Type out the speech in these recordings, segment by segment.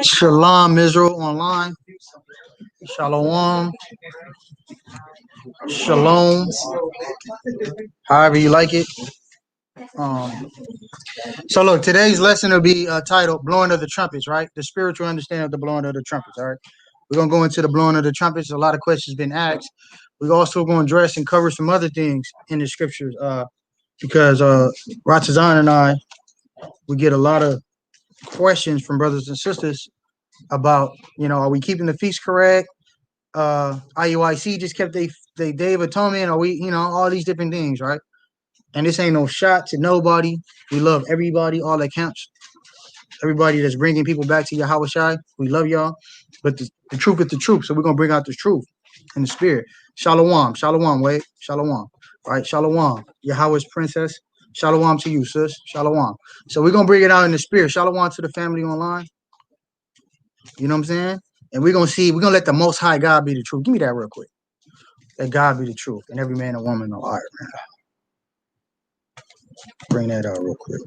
Shalom Israel online. Shalom. Shalom. However you like it. Um, so look, today's lesson will be titled "Blowing of the Trumpets." Right, the spiritual understanding of the blowing of the trumpets. All right, we're gonna go into the blowing of the trumpets. A lot of questions been asked. We're also going to address and cover some other things in the scriptures. Because Ratazan and I, we get a lot of questions from brothers and sisters about, are we keeping the feast correct? IUIC just kept they Day of Atonement, or we, all these different things, right? And this ain't no shot to nobody. We love everybody, all that counts. Everybody that's bringing people back to Yahweh Shai, we love y'all. But the truth is the truth, so we're gonna bring out the truth in the spirit. Shalom, shalom, wait, shalom, right? Shalom, Yahweh's princess. Shalom to you, sis. Shalom. So we're gonna bring it out in the spirit. Shalom to the family online. You know what I'm saying? And we're gonna let the Most High God be the truth. Give me that real quick. Let God be the truth, and every man and woman are liar, man. Bring that out real quick.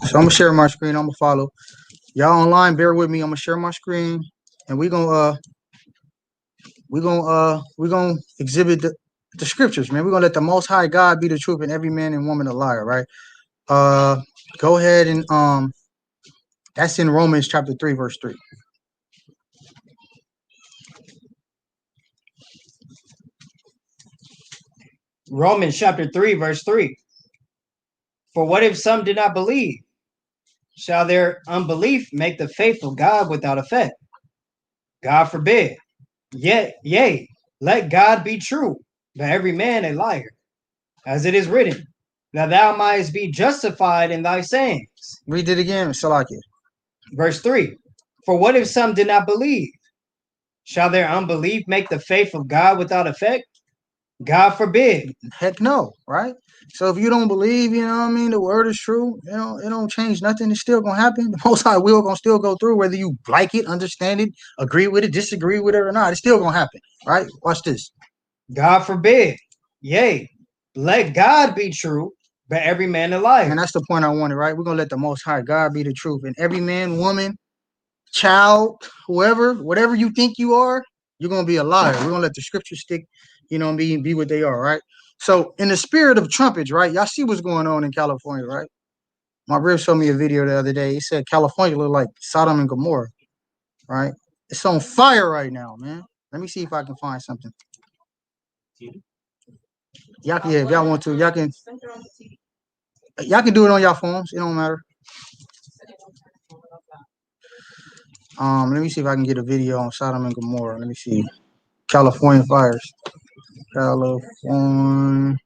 So I'm gonna share my screen. I'm gonna follow y'all online. Bear with me. I'm gonna share my screen, and we're gonna exhibit the scriptures, man. We're gonna let the Most High God be the truth, and every man and woman a liar, right? Go ahead and that's in Romans chapter 3, verse 3. Romans chapter 3, verse 3. For what if some did not believe? Shall their unbelief make the faith of God without effect? God forbid. Yea, let God be true, but every man a liar. As it is written, that thou mightest be justified in thy sayings. Read it again, Salaki. Verse 3. For what if some did not believe? Shall their unbelief make the faith of God without effect? God forbid. Heck no, right? So if you don't believe, the word is true, it don't change nothing. It's still gonna happen. The Most High will gonna still go through, whether you like it, understand it, agree with it, disagree with it or not. It's still gonna happen, right? Watch this. God forbid. Yea, let God be true, but every man a liar. And that's the point I wanted, right? We're gonna let the Most High God be the truth, and every man, woman, child, whoever, whatever you think you are, you're gonna be a liar. We're gonna let the scriptures stick, be what they are, right? So in the spirit of trumpets, right? Y'all see what's going on in California, right? My rib showed me a video the other day. He said California look like Sodom and Gomorrah, right? It's on fire right now, man. Let me see if I can find something. Y'all can, if y'all want to, y'all can do it on y'all phones. It don't matter. Let me see if I can get a video on Sodom and Gomorrah. Let me see. California fires. California.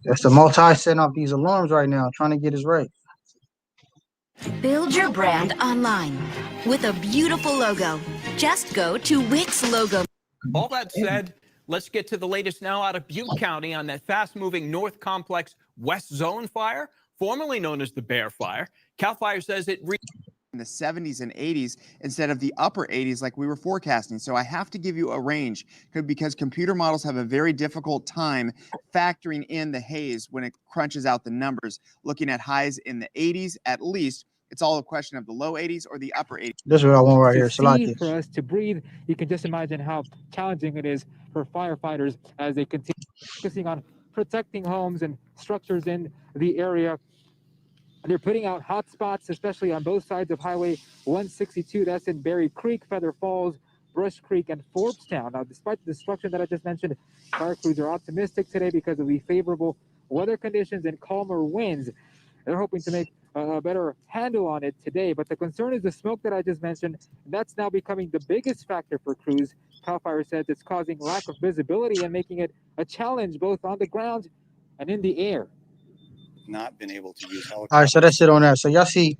That's the multi setting off these alarms right now, trying to get us right. Build your brand online with a beautiful logo. Just go to Wix Logo. All that said, let's get to the latest now out of Butte County on that fast-moving North Complex West Zone fire, formerly known as the Bear Fire. CAL FIRE says it in the 70s and 80s instead of the upper 80s like we were forecasting. So I have to give you a range because computer models have a very difficult time factoring in the haze when it crunches out the numbers. Looking at highs in the 80s at least, it's all a question of the low 80s or the upper 80s. This is what I want right here. For us to breathe, you can just imagine how challenging it is for firefighters as they continue focusing on protecting homes and structures in the area. They're putting out hot spots, especially on both sides of Highway 162. That's in Berry Creek, Feather Falls, Brush Creek, and Forbstown. Now, despite the destruction that I just mentioned, fire crews are optimistic today because of the favorable weather conditions and calmer winds. They're hoping to make a better handle on it today. But the concern is the smoke that I just mentioned. That's now becoming the biggest factor for crews. CAL FIRE says it's causing lack of visibility and making it a challenge both on the ground and in the air. Not been able to use helicopters. All right, so that's it on that. So y'all see,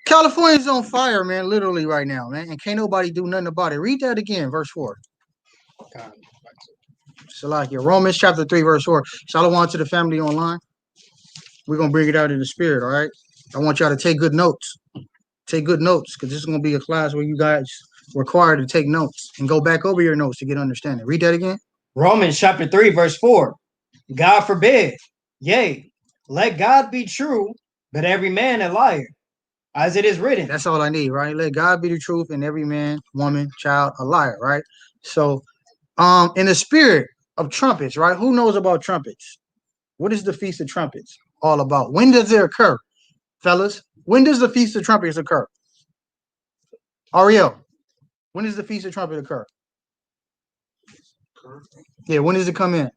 California's on fire, man, literally right now, man, and can't nobody do nothing about it. Read that again, verse 4. Salakia, Romans chapter 3, verse 4. Shalom to the family online. We're gonna bring it out in the spirit, all right? I want y'all to take good notes. Take good notes, because this is gonna be a class where you guys required to take notes and go back over your notes to get understanding. Read that again. Romans chapter 3, verse 4. God forbid. Yea, let God be true, but every man a liar, as it is written. That's all I need, right? Let God be the truth and every man, woman, child a liar, right? So, in the spirit of trumpets, right? Who knows about trumpets? What is the Feast of Trumpets all about? When does it occur, fellas? When does the Feast of Trumpets occur? Ariel, when does the Feast of Trumpet occur? Yeah, when does it come in?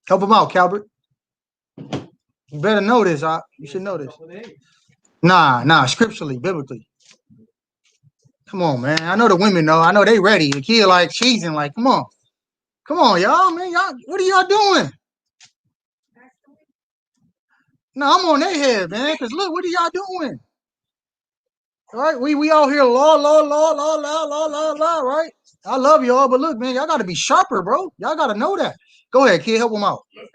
Help him out, Calbert. You better know this. You should know this. Nah, scripturally, biblically. Come on, man. I know the women know. I know they ready. The kid like cheesing, like, come on, y'all, man. Y'all, what are y'all doing? No, I'm on their head, man. Cause look, what are y'all doing? All right, we all here, law, right? I love y'all, but look, man, y'all got to be sharper, bro. Y'all got to know that. Go ahead, kid, help them out. It's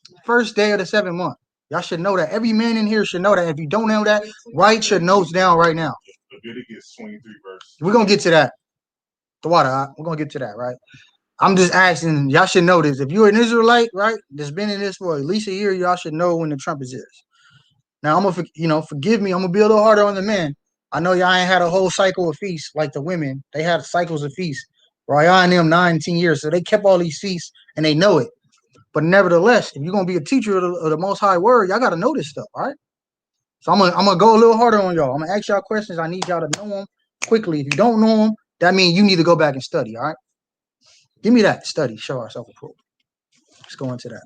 the first day of the 7th month. Y'all should know that. Every man in here should know that. If you don't know that, write your notes down right now. We're gonna get to that. The water, we're gonna get to that, right? I'm just asking, y'all should know this. If you're an Israelite, right, that's been in this for at least a year, y'all should know when the trumpets is. Now I'm gonna, forgive me. I'm gonna be a little harder on the men. I know y'all ain't had a whole cycle of feasts like the women. They had cycles of feasts. Right, in them 19 years, so they kept all these feasts and they know it. But nevertheless, if you're gonna be a teacher of the Most High Word, y'all gotta know this stuff, all right? So I'm gonna go a little harder on y'all. I'm gonna ask y'all questions. I need y'all to know them quickly. If you don't know them, that means you need to go back and study, all right? Give me that study. Show ourselves approved. Let's go into that.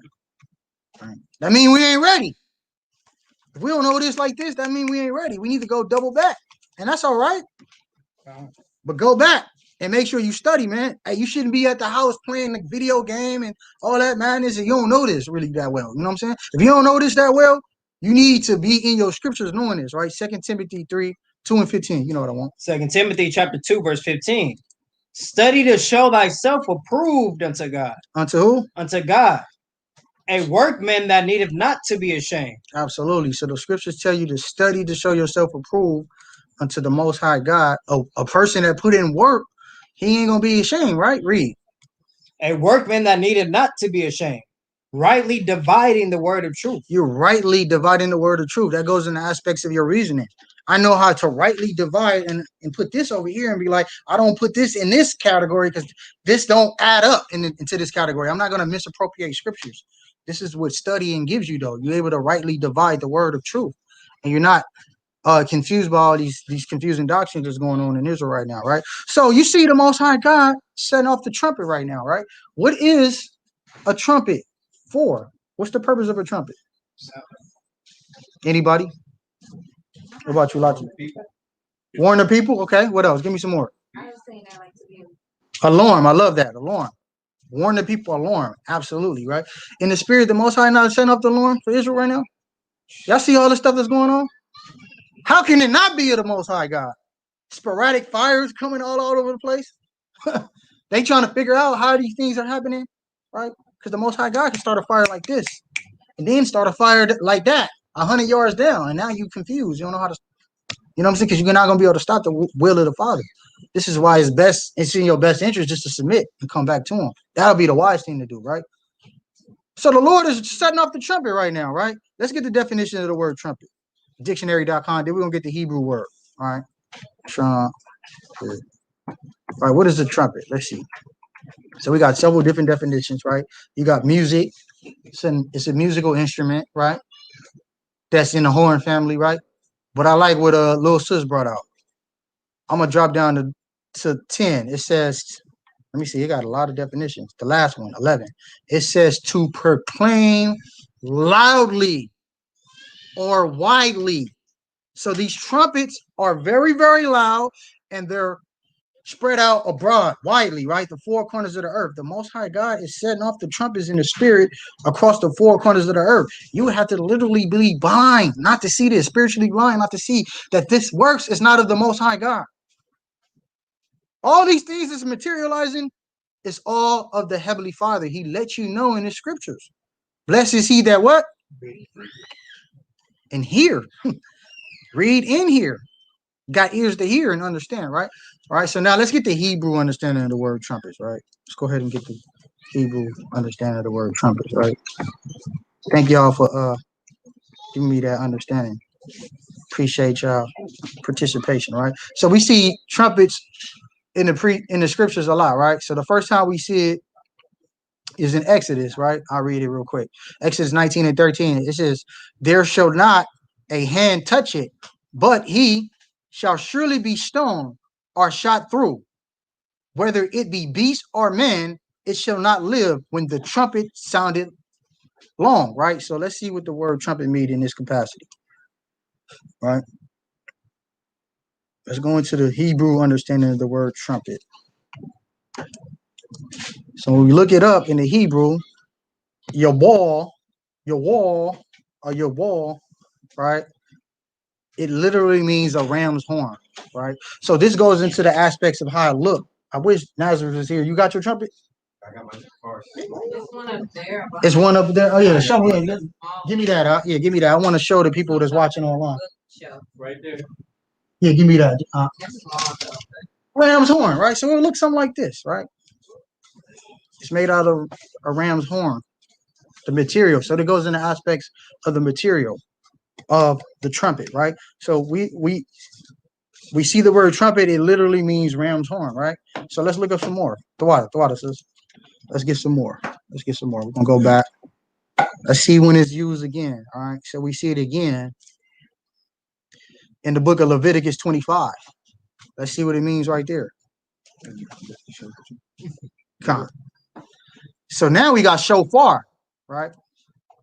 All right. That means we ain't ready. If we don't know this like this, that means we ain't ready. We need to go double back, and that's all right. But go back and make sure you study, man. Hey, you shouldn't be at the house playing the video game and all that madness, and you don't know this really that well. You know what I'm saying? If you don't know this that well, you need to be in your scriptures knowing this, right? 2 Timothy 3:2-15. You know what I want. 2 Timothy chapter 2, verse 15. Study to show thyself approved unto God. Unto who? Unto God. A workman that needeth not to be ashamed. Absolutely. So the scriptures tell you to study to show yourself approved unto the Most High God. A person that put in work, he ain't gonna be ashamed, right? Read. A workman that needed not to be ashamed, rightly dividing the word of truth. You're rightly dividing the word of truth. That goes in the aspects of your reasoning. I know how to rightly divide and put this over here and be like, I don't put this in this category because this don't add up into this category. I'm not going to misappropriate scriptures. This is what studying gives you, though. You're able to rightly divide the word of truth. And you're not confused by all these confusing doctrines that's going on in Israel right now, right? So you see the Most High God setting off the trumpet right now, right? What is a trumpet for? What's the purpose of a trumpet? Anybody? What about you, Lachi? Warn the people? Okay, what else? Give me some more. I was saying I like to be alarm. I love that. Alarm. Warn the people, alarm. Absolutely, right? In the spirit, the Most High not setting up the alarm for Israel right now? Y'all see all the stuff that's going on? How can it not be of the Most High God? Sporadic fires coming all over the place. They trying to figure out how these things are happening, right? Because the Most High God can start a fire like this and then start a fire like that, 100 yards down, and now you confused. You don't know how to, you know what I'm saying? Because you're not going to be able to stop the will of the Father. This is why it's in your best interest just to submit and come back to him. That'll be the wise thing to do, right? So the Lord is setting off the trumpet right now, right? Let's get the definition of the word trumpet. Dictionary.com. Then we're going to get the Hebrew word, all right? Trumpet. All right, what is a trumpet? Let's see. So we got several different definitions, right? You got music. It's a musical instrument, right? That's in the horn family, right? But I like what Lil Sis brought out. I'm going to drop down to 10. It says, let me see, it got a lot of definitions. The last one, 11. It says to proclaim loudly or widely. So these trumpets are very, very loud, and they're spread out abroad, widely, right? The four corners of the earth. The Most High God is setting off the trumpets in the spirit across the four corners of the earth. You would have to literally be blind not to see this, spiritually blind not to see that this works is not of the Most High God. All these things that's materializing is all of the Heavenly Father. He lets you know in the scriptures. Blessed is he that what? And here. Read in here. got ears to hear and understand, right? All right, so now let's get the Hebrew understanding of the word trumpets, right? Let's go ahead and get the Hebrew understanding of the word trumpets, right? Thank y'all for giving me that understanding. Appreciate y'all participation, right? So we see trumpets in the scriptures a lot, right? So the first time we see it is in Exodus, right? I'll read it real quick. Exodus 19 and 13. It says, "There shall not a hand touch it, but he shall surely be stoned or shot through. Whether it be beast or man, it shall not live when the trumpet sounded long," right? So let's see what the word trumpet means in this capacity, right? Let's go into the Hebrew understanding of the word trumpet. So when we look it up in the Hebrew, your wall, right? It literally means a ram's horn, right? So this goes into the aspects of how it look. I wish Nazareth was here. You got your trumpet? I got my car. There's one up there. It's one up there. Oh yeah, show me. Give me that. Yeah, give me that. I want to show the people that's watching online. Right there. Yeah, give me that. Ram's horn, right? So it looks something like this, right? It's made out of a ram's horn, the material. So it goes into aspects of the material of the trumpet, right? So we see the word trumpet. It literally means ram's horn, right? So let's look up some more. The water says. Let's get some more. We're gonna go back. Let's see when it's used again. All right. So we see it again in the book of Leviticus 25. Let's see what it means right there. Come on. So now we got shofar, right?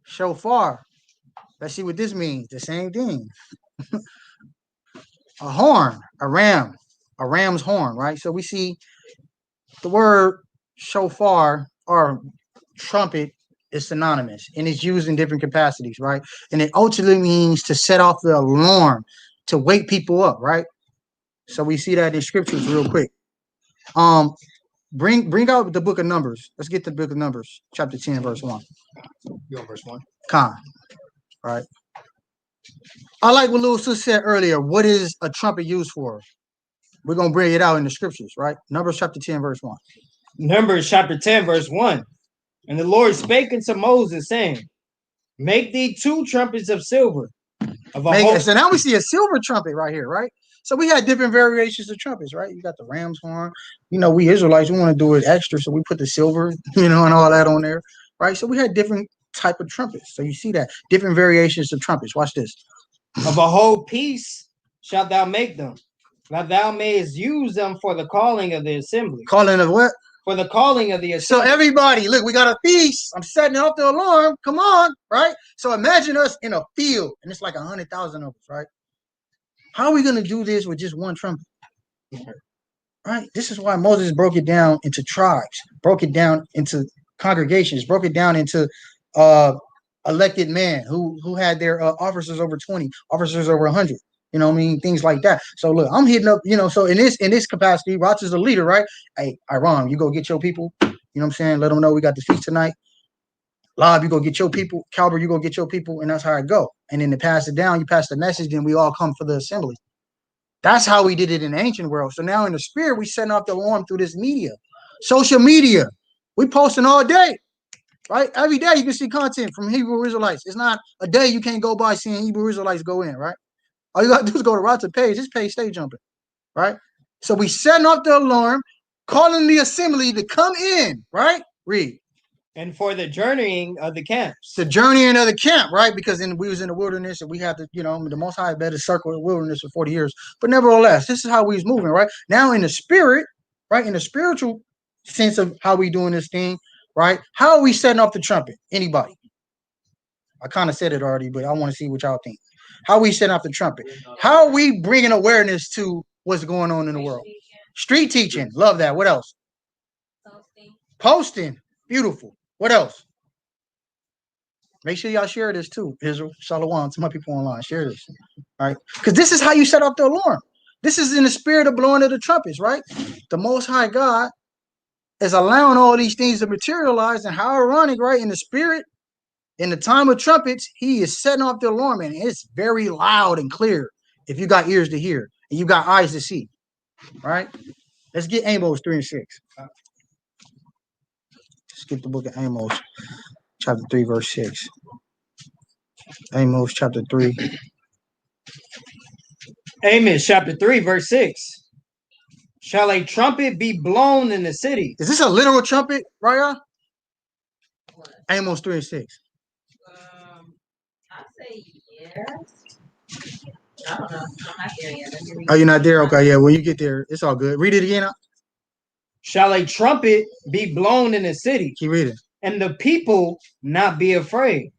Shofar. Let's see what this means. The same thing. A horn, a ram's horn, right? So we see the word shofar or trumpet is synonymous and it's used in different capacities, right? And it ultimately means to set off the alarm, to wake people up, right? So we see that in scriptures real quick. Bring out the book of Numbers. Let's get the book of Numbers, chapter 10, verse 1. You on verse 1? Con, right? I like what little sis said earlier. What is a trumpet used for? We're gonna bring it out in the scriptures, right? Numbers chapter 10, verse 1. Numbers chapter 10, verse 1. And the Lord spake unto Moses, saying, Make thee 2 trumpets of silver. So now we see a silver trumpet right here, right? So we had different variations of trumpets, right? You got the ram's horn. You know, we Israelites, we want to do it extra, so we put the silver, and all that on there, right? So we had different type of trumpets. So you see that different variations of trumpets. Watch this. Of a whole piece shalt thou make them, that thou mayest use them for the calling of the assembly. Calling of what? For the calling of the assembly. So everybody, look, we got a feast. I'm setting off the alarm. Come on, right? So imagine us in a field, and it's like 100,000 of us, right? How are we going to do this with just one trumpet? Right? This is why Moses broke it down into tribes, broke it down into congregations, broke it down into elected men who had their officers over 20, officers over 100. You know what I mean? Things like that. So look, I'm hitting up, so in this capacity, Roch is a leader, right? Hey, Iran, you go get your people. You know what I'm saying? Let them know we got the feast tonight. Lob, you go get your people. Calber, you go get your people. And that's how it go. And then to pass it down, you pass the message, then we all come for the assembly. That's how we did it in the ancient world. So now in the spirit, we setting off the alarm through this media. Social media. We posting all day. Right? Every day you can see content from Hebrew Israelites. It's not a day you can't go by seeing Hebrew Israelites go in, right? All you got to do is go to Roch's page. His page stay jumping, right? So we setting off the alarm, calling the assembly to come in, right? Read. And for the journeying of the camps. The journeying of the camp, right? Because we was in the wilderness and we had to, the Most High better circle the wilderness for 40 years. But nevertheless, this is how we was moving, right? Now in the spirit, right? In the spiritual sense of how we doing this thing, right? How are we setting off the trumpet? Anybody? I kind of said it already, but I want to see what y'all think. How are we setting off the trumpet? How are we bringing awareness to what's going on in the world? Street teaching. Love that. What else? Posting. Beautiful. What else? Make sure y'all share this too. Israel, Shalom, to my people online. Share this. All right. Because this is how you set off the alarm. This is in the spirit of blowing of the trumpets, right? The Most High God is allowing all these things to materialize, and how ironic, right? In the spirit, in the time of trumpets, he is setting off the alarm, and it's very loud and clear if you got ears to hear. and you got eyes to see. Right? Let's get Amos 3 and 6. Let's get the book of Amos, chapter 3, verse 6. Amos chapter 3. Amos chapter 3, verse 6. Shall a trumpet be blown in the city? Is this a literal trumpet, Raya? Amos 3 and 6. I say yes. I don't know. I'm not there yet. Let me read Oh, you're not there? Okay, yeah. When you get there, it's all good. Read it again. Shall a trumpet be blown in the city, Keep reading. and the people not be afraid?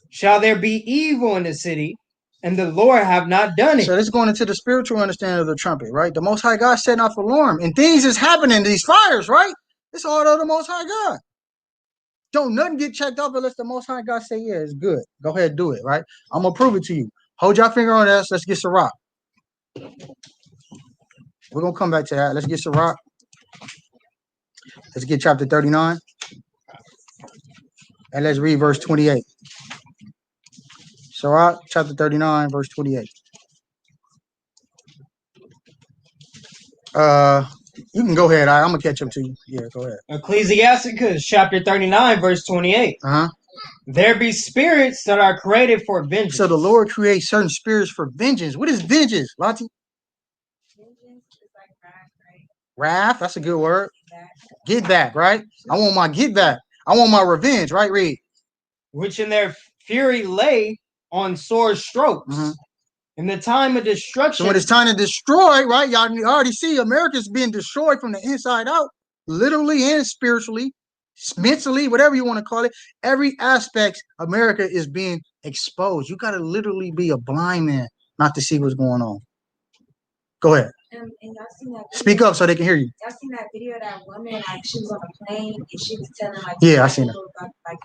Shall there be evil in the city, and the Lord have not done it? So this is going into the spiritual understanding of the trumpet, right? The Most High God setting off alarm, and things is happening. These fires, right? It's all of the Most High God. Don't nothing get checked off unless the Most High God say, yeah, it's good. Go ahead, do it, right? I'm gonna prove it to you. Hold your finger on this. Let's get Sirach. We're gonna come back to that. Let's get Sirach. Let's get chapter 39. And let's read verse 28. Sirach, chapter 39, verse 28. You can go ahead. I'm gonna catch up to you. Yeah, go ahead. Ecclesiasticus chapter 39, verse 28. There be spirits that are created for vengeance. So the Lord creates certain spirits for vengeance. What is vengeance, Lati? Vengeance is like wrath, right? Wrath, that's a good word. Back. Get back, right? I want my get back. I want my revenge, right? Read. Which in their fury lay on sore strokes. In the time of destruction. So when it's time to destroy, right? Y'all already see America's being destroyed from the inside out, literally and spiritually, mentally, whatever you want to call it. Every aspect, America is being exposed. You got to literally be a blind man not to see what's going on. Go ahead. And y'all seen that video? Speak up so they can hear you. Y'all seen that video of that woman, like she was on a plane and she was telling like Yeah, I seen it. Like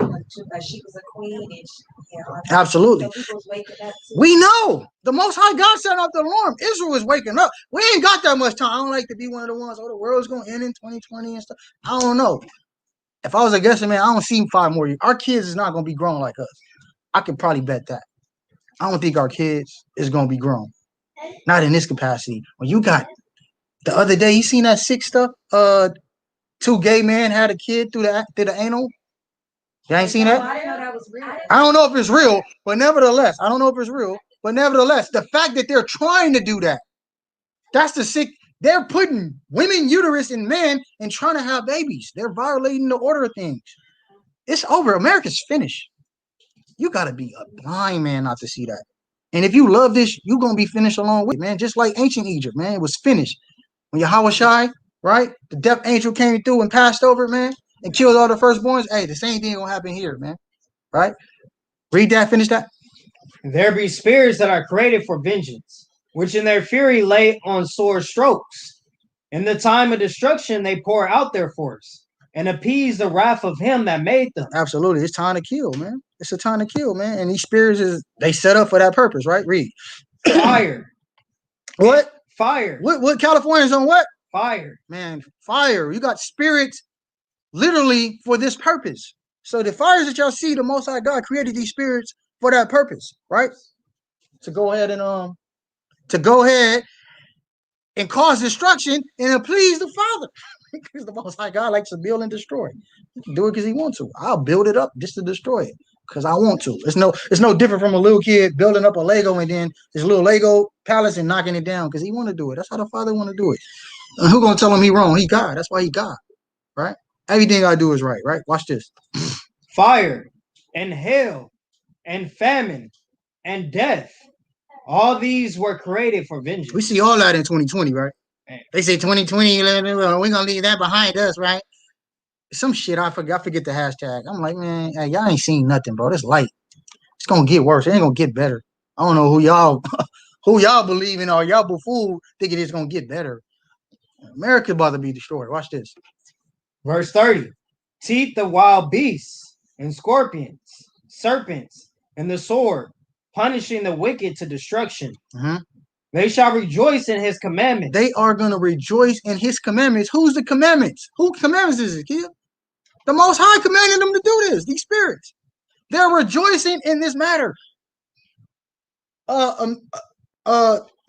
she was a queen and Absolutely. So people was waking up too. We know the Most High God set off the alarm. Israel is waking up. We ain't got that much time. I don't like to be one of the ones, oh, the world's going to end in 2020 and stuff. I don't know. If I was a guessing man, I don't see 5 more years. Our kids is not going to be grown like us. I can probably bet that. I don't think our kids is going to be grown. Not in this capacity. When you got the other day, you seen that sick stuff? 2 gay men had a kid through the anal. You ain't seen that? I didn't know that was real. I don't know if it's real, but nevertheless, I don't know if it's real, but nevertheless, the fact that they're trying to do that, that's the sick. They're putting women uterus in men and trying to have babies. They're violating the order of things. It's over. America's finished. You got to be a blind man not to see that. And if you love this, you're going to be finished along with it, man. Just like ancient Egypt, man. It was finished. When Yahweh Shai, right? The death angel came through and passed over, man, and killed all the firstborns. Hey, the same thing going to happen here, man. Right? Read that, finish that. There be spirits that are created for vengeance, which in their fury lay on sore strokes. In the time of destruction, they pour out their force and appease the wrath of him that made them. Absolutely. It's time to kill, man. It's a time to kill, man. And these spirits, they set up for that purpose, right? Read. Fire. What? Fire. What California's on what? Fire. Man, fire. You got spirits literally for this purpose. So the fires that y'all see, the Most High God created these spirits for that purpose, right? To go ahead and cause destruction and to please the Father. Because the Most High God likes to build and destroy. He can do it because he wants to. I'll build it up just to destroy it because I want to. It's no different from a little kid building up a Lego and then his little Lego palace and knocking it down because he want to do it. That's how the Father want to do it. And who gonna tell him he wrong? He God. That's why he God, right? Everything I do is right, right? Watch this. Fire and hail and famine and death. All these were created for vengeance. We see all that in 2020, right? They say 2020, we're gonna leave that behind us, right? Some shit I forget the hashtag. I'm like, man, hey, y'all ain't seen nothing, bro. This light. It's gonna get worse. It ain't gonna get better. I don't know who y'all believe in or y'all buffool thinking it's gonna get better. America about to be destroyed. Watch this. Verse 30. Teeth of wild beasts and scorpions, serpents, and the sword, punishing the wicked to destruction. They shall rejoice in his commandments. They are going to rejoice in his commandments. Who's the commandments? Who commandments is it, kid? The Most High commanded them to do this, these spirits. They're rejoicing in this matter. Can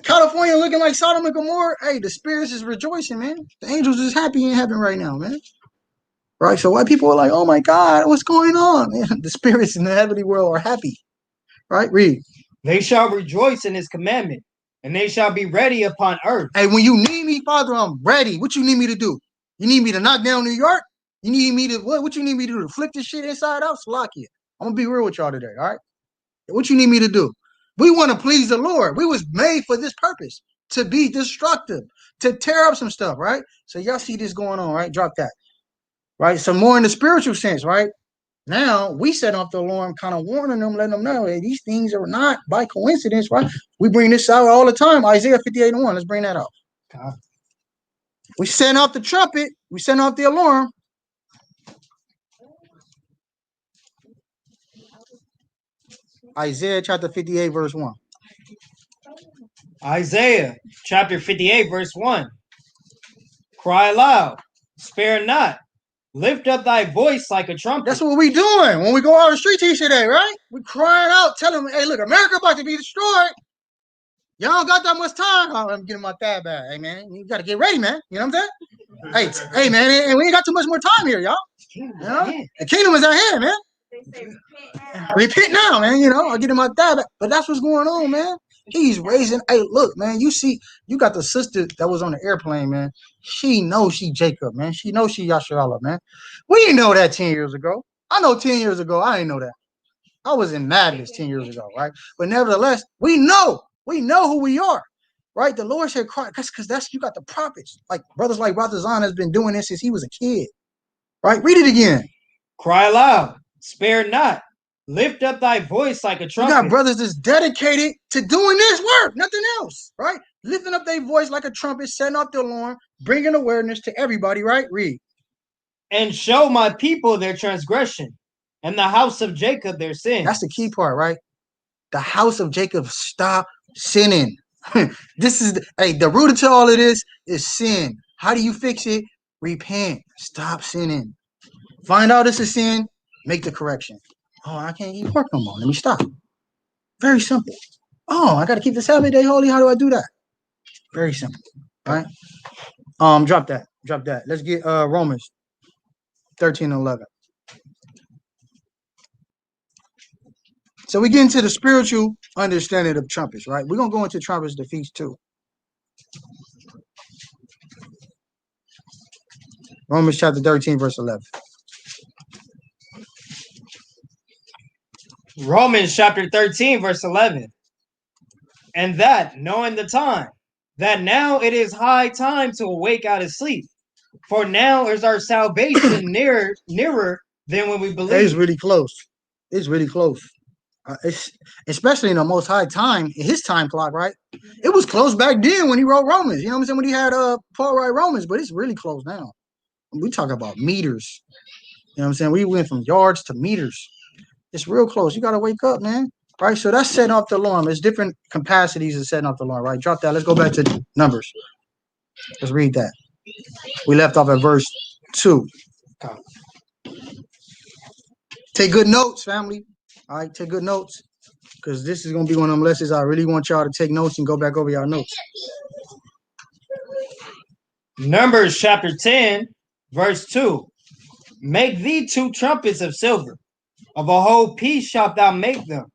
California looking like Sodom and Gomorrah. Hey, the spirits is rejoicing, man. The angels is happy in heaven right now, man. Right? So white people are like, oh my God, what's going on? Man, the spirits in the heavenly world are happy. Right? Read. They shall rejoice in his commandment, and they shall be ready upon earth. Hey, when you need me, Father, I'm ready. What you need me to do? You need me to knock down New York? You need me to what? What you need me to do? To flip this shit inside out? Salakia. I'm gonna be real with y'all today, all right? What you need me to do? We want to please the Lord. We was made for this purpose, to be destructive, to tear up some stuff, right? So y'all see this going on, right? Drop that. Right? So more in the spiritual sense, right? Now we set off the alarm, kind of warning them, letting them know, hey, these things are not by coincidence, right? We bring this out all the time. Isaiah 58:1. Let's bring that out. We send off the trumpet. We send off the alarm. Isaiah chapter 58, verse 1. Isaiah chapter 58, verse 1. Cry aloud, spare not, lift up thy voice like a trumpet. That's what we doing when we go out on the street teach today, right? We crying out, telling them, hey, look, America about to be destroyed. Y'all don't got that much time. Oh, I'm getting my thigh back. Hey, man, you got to get ready, man. You know what I'm saying? Hey, man, and we ain't got too much more time here, y'all. You know? The kingdom is at hand, man. Repent now, man. You know, I'll get in my thigh back. But that's what's going on, man. He's raising. Hey, look, man, you see, you got the sister that was on the airplane, man. She knows she Jacob, man. She knows she Yasharallah, man. We didn't know that 10 years ago. I know 10 years ago, I didn't know that. I was in madness 10 years ago, right? But nevertheless, we know who we are, right? The Lord said, cry, because that's, you got the prophets. Like brothers like Brother Zahn has been doing this since he was a kid, right? Read it again. Cry aloud, spare not, lift up thy voice like a trumpet. You got brothers that's dedicated to doing this work, nothing else, right? Lifting up their voice like a trumpet, setting off the alarm, bringing awareness to everybody, right? Read. And show my people their transgression, and the house of Jacob their sin. That's the key part, right? The house of Jacob, stop sinning. This is, the root to all of this is sin. How do you fix it? Repent. Stop sinning. Find out it's a sin, make the correction. Oh, I can't eat pork no more. Let me stop. Very simple. Oh, I got to keep the Sabbath day holy. How do I do that? Very simple, right? Drop that. Let's get Romans 13:11. So we get into the spiritual understanding of trumpets, right? We're going to go into trumpets, the feast too. Romans chapter 13, verse 11. Romans chapter 13, verse 11. And that, knowing the time, that now it is high time to awake out of sleep. For now is our salvation nearer than when we believed. It's really close. It's really close. It's especially in the Most High time, his time clock, right? It was close back then when he wrote Romans. You know what I'm saying? When he had Paul write Romans, but it's really close now. We talk about meters. You know what I'm saying? We went from yards to meters. It's real close. You got to wake up, man. Right? So that's setting off the alarm. There's different capacities of setting off the alarm, right? Drop that. Let's go back to Numbers. Let's read that. We left off at verse 2. Take good notes, family. All right, take good notes, because this is going to be one of them lessons I really want y'all to take notes and go back over your notes. Numbers chapter 10, verse 2. Make thee 2 trumpets of silver. Of a whole piece shalt thou make them,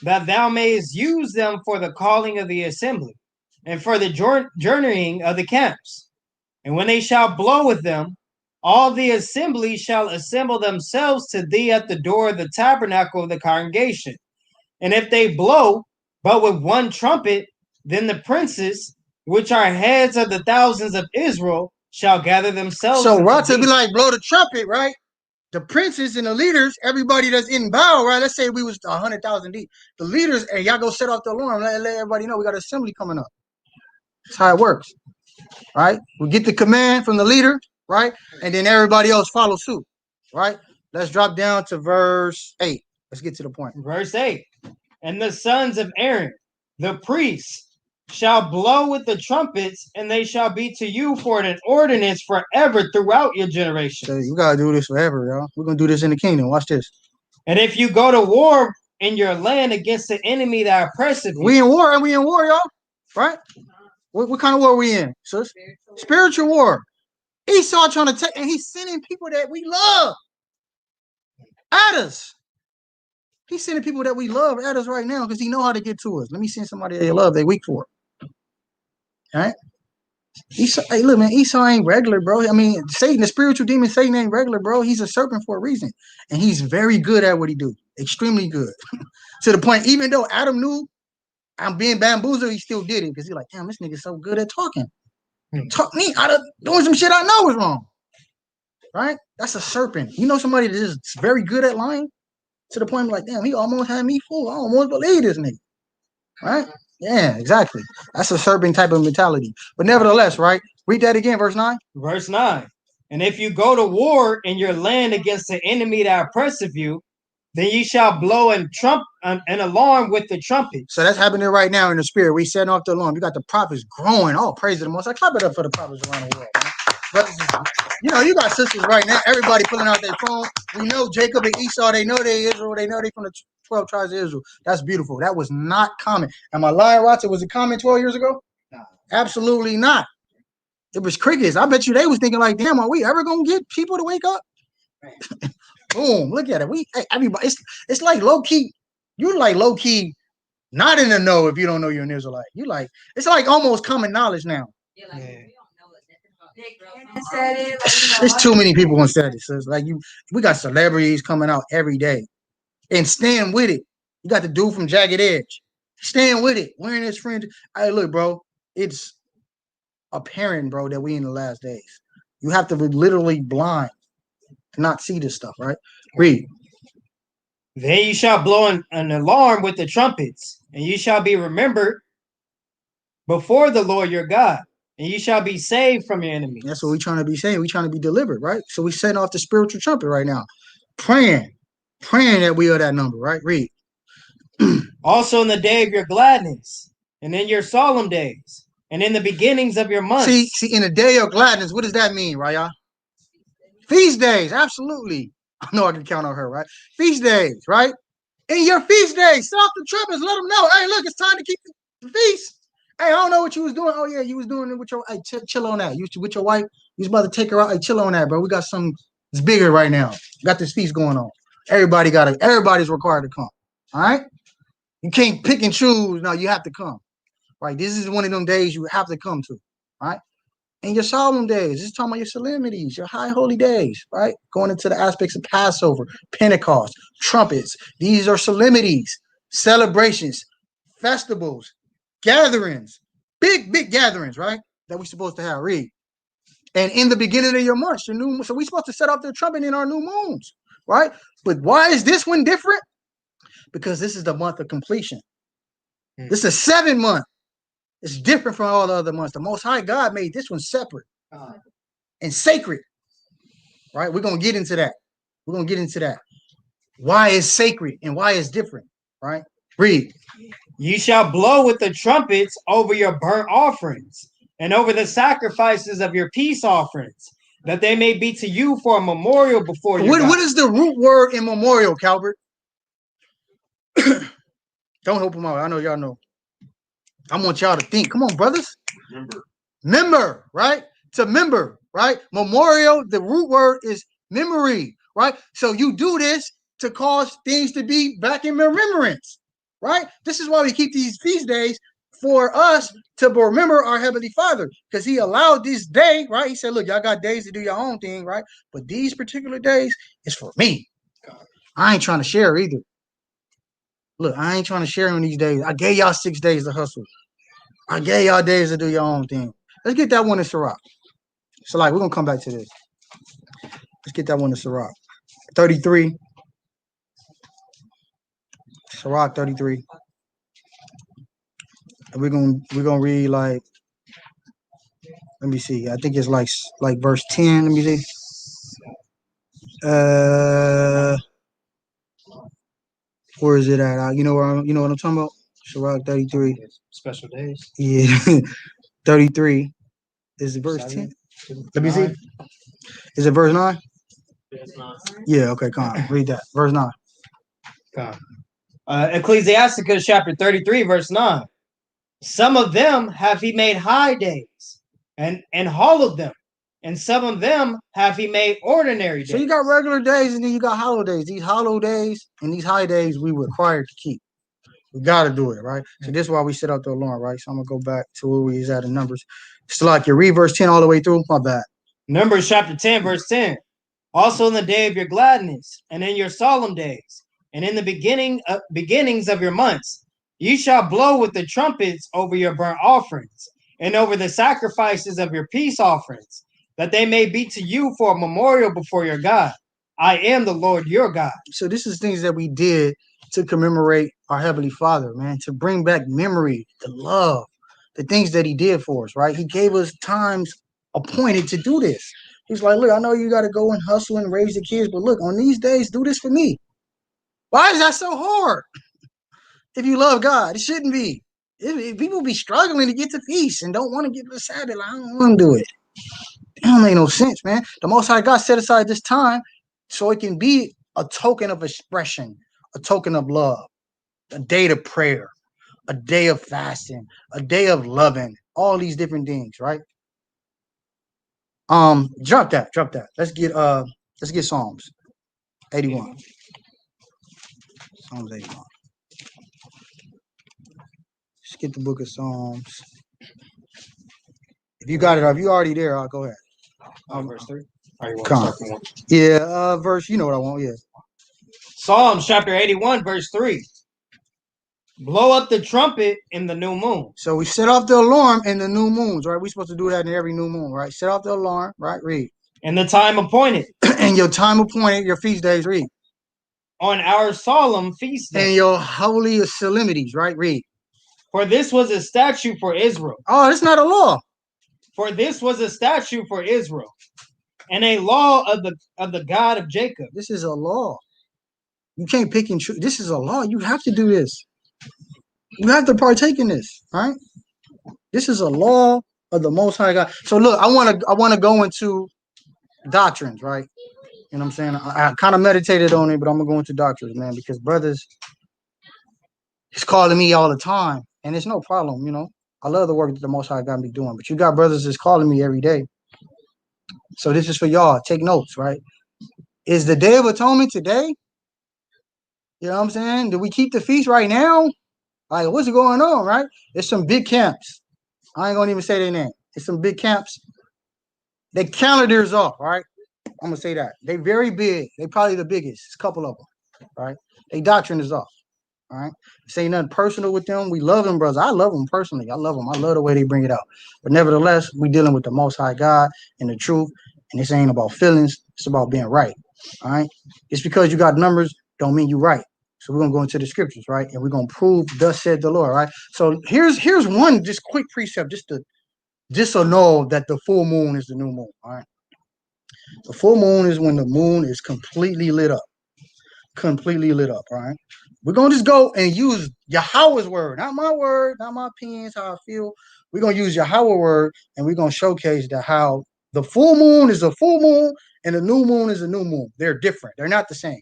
that thou mayest use them for the calling of the assembly, and for the journeying of the camps. And when they shall blow with them, all the assembly shall assemble themselves to thee at the door of the tabernacle of the congregation. And if they blow but with 1 trumpet, then the princes, which are heads of the thousands of Israel, shall gather themselves. So right to be like, blow the trumpet, right? The princes and the leaders, everybody that's in bow, right? Let's say we was 100,000 deep. The leaders, hey, y'all go set off the alarm. Let everybody know we got an assembly coming up. That's how it works, right? We get the command from the leader, right? And then everybody else follow suit, right? Let's drop down to verse 8. Let's get to the point. Verse 8. And the sons of Aaron, the priests, shall blow with the trumpets, and they shall be to you for an ordinance forever throughout your generations. So you gotta do this forever, y'all. We're gonna do this in the kingdom. Watch this. And if you go to war in your land against the enemy that oppresseth you, we in war, y'all. right? What kind of war we in? So spiritual war. Esau trying to take, and he's sending people that we love at us. He's sending people that we love at us right now because he know how to get to us. Let me send somebody they love, they weak for. All right? Esau, hey, look, man, Esau ain't regular, bro. I mean, Satan, the spiritual demon, Satan ain't regular, bro. He's a serpent for a reason. And he's very good at what he do. Extremely good. To the point, even though Adam knew I'm being bamboozled, he still did it because he's like, damn, this nigga's so good at talking. Talk me out of doing some shit I know is wrong. Right? That's a serpent. You know somebody that is very good at lying? To the point, I'm like, damn, he almost had me fooled. I almost believe this nigga. Right? Yeah, exactly. That's a serpent type of mentality. But nevertheless, right? Read that again, verse 9. Verse 9. And if you go to war in your land against the enemy that oppresseth you, then ye shall blow an alarm with the trumpet. So that's happening right now in the spirit. We setting off the alarm. You got the prophets growing. Oh, praise the most. I clap it up for the prophets around the world. Man. You know, you got sisters right now. Everybody pulling out their phone. We know Jacob and Esau. They know they Israel. They know they from the 12 tribes of Israel. That's beautiful. That was not common. Am I lying, Roger? Was it common 12 years ago? No. Absolutely not. It was crickets. I bet you they was thinking like, damn, are we ever gonna get people to wake up? Boom! Look at it. Everybody. It's like low key. You're like low key, not in the know if you don't know you're an Israelite. You like it's like almost common knowledge now. There's too many people on said it. So it's like we got celebrities coming out every day and staying with it. You got the dude from Jagged Edge, staying with it, wearing his fringe. Hey, look, bro, it's apparent, bro, that we in the last days. You have to be literally blind to not see this stuff, right? Read. Then you shall blow an alarm with the trumpets, and you shall be remembered before the Lord your God, and you shall be saved from your enemies. That's what we're trying to be saying. We're trying to be delivered, right? So we're setting off the spiritual trumpet right now, praying that we are that number, right? Read. Also in the day of your gladness, and in your solemn days, and in the beginnings of your months. See, in the day of gladness, what does that mean, Raya? Feast days, absolutely. I know I can count on her, right? Feast days, right? In your feast days, set off the trumpets, let them know, hey, look, it's time to keep the feast. Hey, I don't know what you was doing. Oh, yeah, you was doing it with your, hey, chill on that. You with your wife, you was about to take her out. Hey, chill on that, bro. We got something that's bigger right now. Got this feast going on. Everybody's required to come, all right? You can't pick and choose. No, you have to come, right? This is one of them days you have to come to, right? And your solemn days, this is talking about your solemnities, your high holy days, right? Going into the aspects of Passover, Pentecost, trumpets. These are solemnities, celebrations, festivals, gatherings, big gatherings, right? That we're supposed to have. Read. And in the beginning of your months, your new. So we're supposed to set off the trumpet in our new moons, right? But why is this one different? Because this is the month of completion. This is 7 month. It's different from all the other months. The Most High God made this one separate and sacred, right? We're going to get into that. Why is sacred and why is different, right? Read. You shall blow with the trumpets over your burnt offerings and over the sacrifices of your peace offerings, that they may be to you for a memorial before you. What is the root word in memorial, Calvert? Don't help them out. I know y'all know. I want y'all to think. Come on, brothers. Member, right? To member, right? Memorial, the root word is memory, right? So you do this to cause things to be back in remembrance, right? This is why we keep these feast days for us to remember our Heavenly Father, because He allowed this day, right? He said, look, y'all got days to do your own thing, right? But these particular days is for me. I ain't trying to share either. Look, I ain't trying to share on these days. I gave y'all 6 days to hustle. I gave y'all days to do your own thing. Let's get that one in Sirach. So, like, we're going to come back to this. Let's get that one in Sirach. 33. Sirach 33. And we're gonna read, like, let me see. I think it's like verse 10. Let me see. Where is it at? You know what I'm talking about? Sirach 33. Special days. Yeah. 33 is it verse 10? Let me see. Is it verse 9? Yeah, okay, come on. Read that. Verse 9. Ecclesiasticus chapter 33, verse 9. Some of them have he made high days and hollowed them, and some of them have he made ordinary days. So you got regular days and then you got hollow days. These hollow days and these high days we required to keep. We got to do it, right? So this is why we set out the alarm, right? So I'm going to go back to where we was at in Numbers. So like you read verse 10 all the way through. My bad. Numbers chapter 10, verse 10. Also in the day of your gladness, and in your solemn days, and in the beginnings of your months, ye shall blow with the trumpets over your burnt offerings, and over the sacrifices of your peace offerings, that they may be to you for a memorial before your God. I am the Lord your God. So this is things that we did to commemorate our Heavenly Father, man, to bring back memory, the love, the things that he did for us, right? He gave us times appointed to do this. He's like, look, I know you got to go and hustle and raise the kids, but look, on these days, do this for me. Why is that so hard? If you love God, it shouldn't be. If people be struggling to get to peace and don't want to get to the Sabbath, like, I don't want to do it. It don't make no sense, man. The Most High God set aside this time so it can be a token of expression, a token of love, a day of prayer, a day of fasting, a day of loving, all these different things, right? Drop that. Let's get Psalms 81. Psalms 81. Let's get the book of Psalms. If you got it, or if you already there, I'll go ahead. Verse 3. Yeah, verse, you know what I want, yeah. Psalms chapter 81, verse 3. Blow up the trumpet in the new moon. So we set off the alarm in the new moons, right? We're supposed to do that in every new moon, right? Set off the alarm, right? Read. In the time appointed. And your time appointed, your feast days, read. On our solemn feast days. And your holy solemnities, right? Read. For this was a statute for Israel. Oh, it's not a law. For this was a statute for Israel, and a law of the God of Jacob. This is a law. You can't pick and choose. This is a law. You have to do this. You have to partake in this, right? This is a law of the Most High God. So look, I want to go into doctrines, right? You know what I'm saying? I kind of meditated on it, but I'm gonna go into doctrines, man, because brothers is calling me all the time, and it's no problem, you know. I love the work that the Most High got me doing, but you got brothers that's calling me every day. So this is for y'all. Take notes, right? Is the Day of Atonement today? You know what I'm saying? Do we keep the feast right now? Like, what's going on, right? There's some big camps. I ain't gonna even say their name. It's some big camps. They calendars off, right? I'm gonna say that. They very big. They probably the biggest. It's a couple of them, right? They doctrine is off. All right. This ain't nothing personal with them. We love them, brothers. I love them personally. I love them. I love the way they bring it out. But nevertheless, we dealing with the Most High God and the truth. And this ain't about feelings. It's about being right. All right. Just because you got numbers don't mean you right. So we're gonna go into the scriptures, right? And we're gonna prove thus said the Lord, right? So here's one just quick precept, just to know that the full moon is the new moon. All right. The full moon is when the moon is completely lit up. Completely lit up, all right? We're going to just go and use Yahweh's word, not my word, not my opinions, how I feel. We're going to use Yahweh's word, and we're going to showcase that how the full moon is a full moon and the new moon is a new moon. They're different. They're not the same.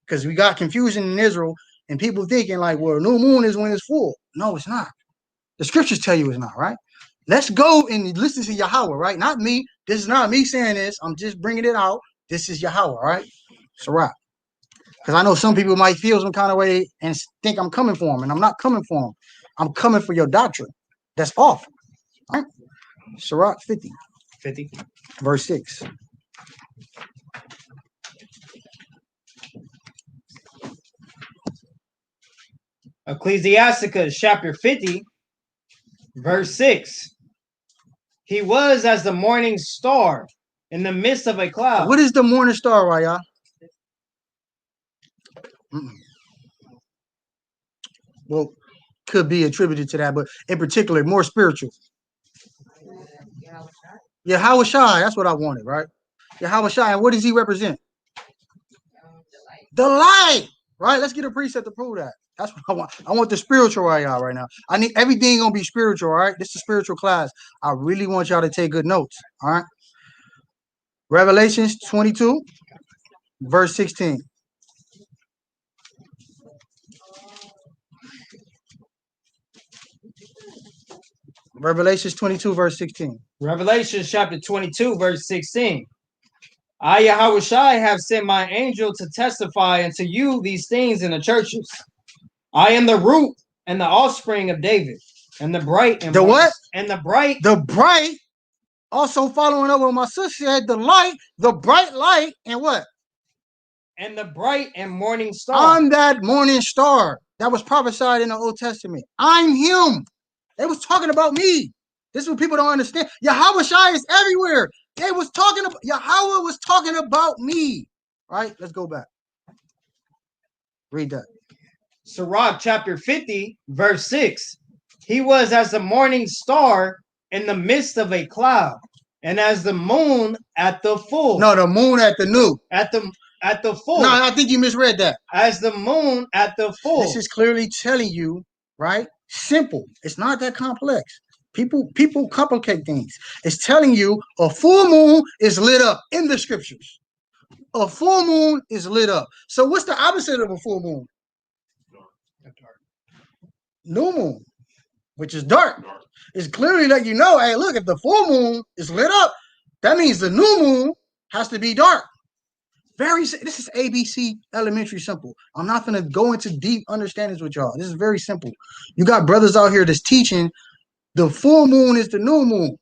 Because we got confusion in Israel and people thinking like, well, new moon is when it's full. No, it's not. The scriptures tell you it's not, right? Let's go and listen to Yahweh, right? Not me. This is not me saying this. I'm just bringing it out. This is Yahweh, right? It's a wrap. Because I know some people might feel some kind of way and think I'm coming for them, and I'm not coming for them. I'm coming for your doctrine. That's off. All right? Sirach 50, verse 6. Ecclesiasticus chapter 50, verse 6. He was as the morning star in the midst of a cloud. What is the morning star, Raya? Well, could be attributed to that, but in particular, more spiritual. Yahweh Shai, that's what I wanted, right? Yahweh Shai, and what does he represent? The light, right? Let's get a precept to prove that. That's what I want. I want the spiritual Raya right now. I need everything gonna be spiritual, all right? This is a spiritual class. I really want y'all to take good notes, all right? Revelations 22, verse 16. Revelations 22, verse 16. Revelation chapter 22, verse 16. I, Yahushai, have sent my angel to testify unto you these things in the churches. I am the root and the offspring of David, and the bright and The what? And the bright. The bright. Also following up what my sister said, the light, the bright light, and what? And the bright and morning star. I'm that morning star that was prophesied in the Old Testament. I'm him. They was talking about me. This is what people don't understand. Yahushai is everywhere. They was talking about Yahweh was talking about me. All right, let's go back. Read that. Sirach chapter 50, verse 6. He was as the morning star in the midst of a cloud, and as the moon at the full. No, the moon at the new. At the full. No, I think you misread that. As the moon at the full. This is clearly telling you, right? Simple. It's not that complex. People complicate things. It's telling you a full moon is lit up in the scriptures. A full moon is lit up. So what's the opposite of a full moon? New moon, which is dark. It's clearly letting you know, hey, look, if the full moon is lit up, that means the new moon has to be dark. This is ABC elementary simple. I'm not going to go into deep understandings with y'all. This is very simple. You got brothers out here that's teaching the full moon is the new moon.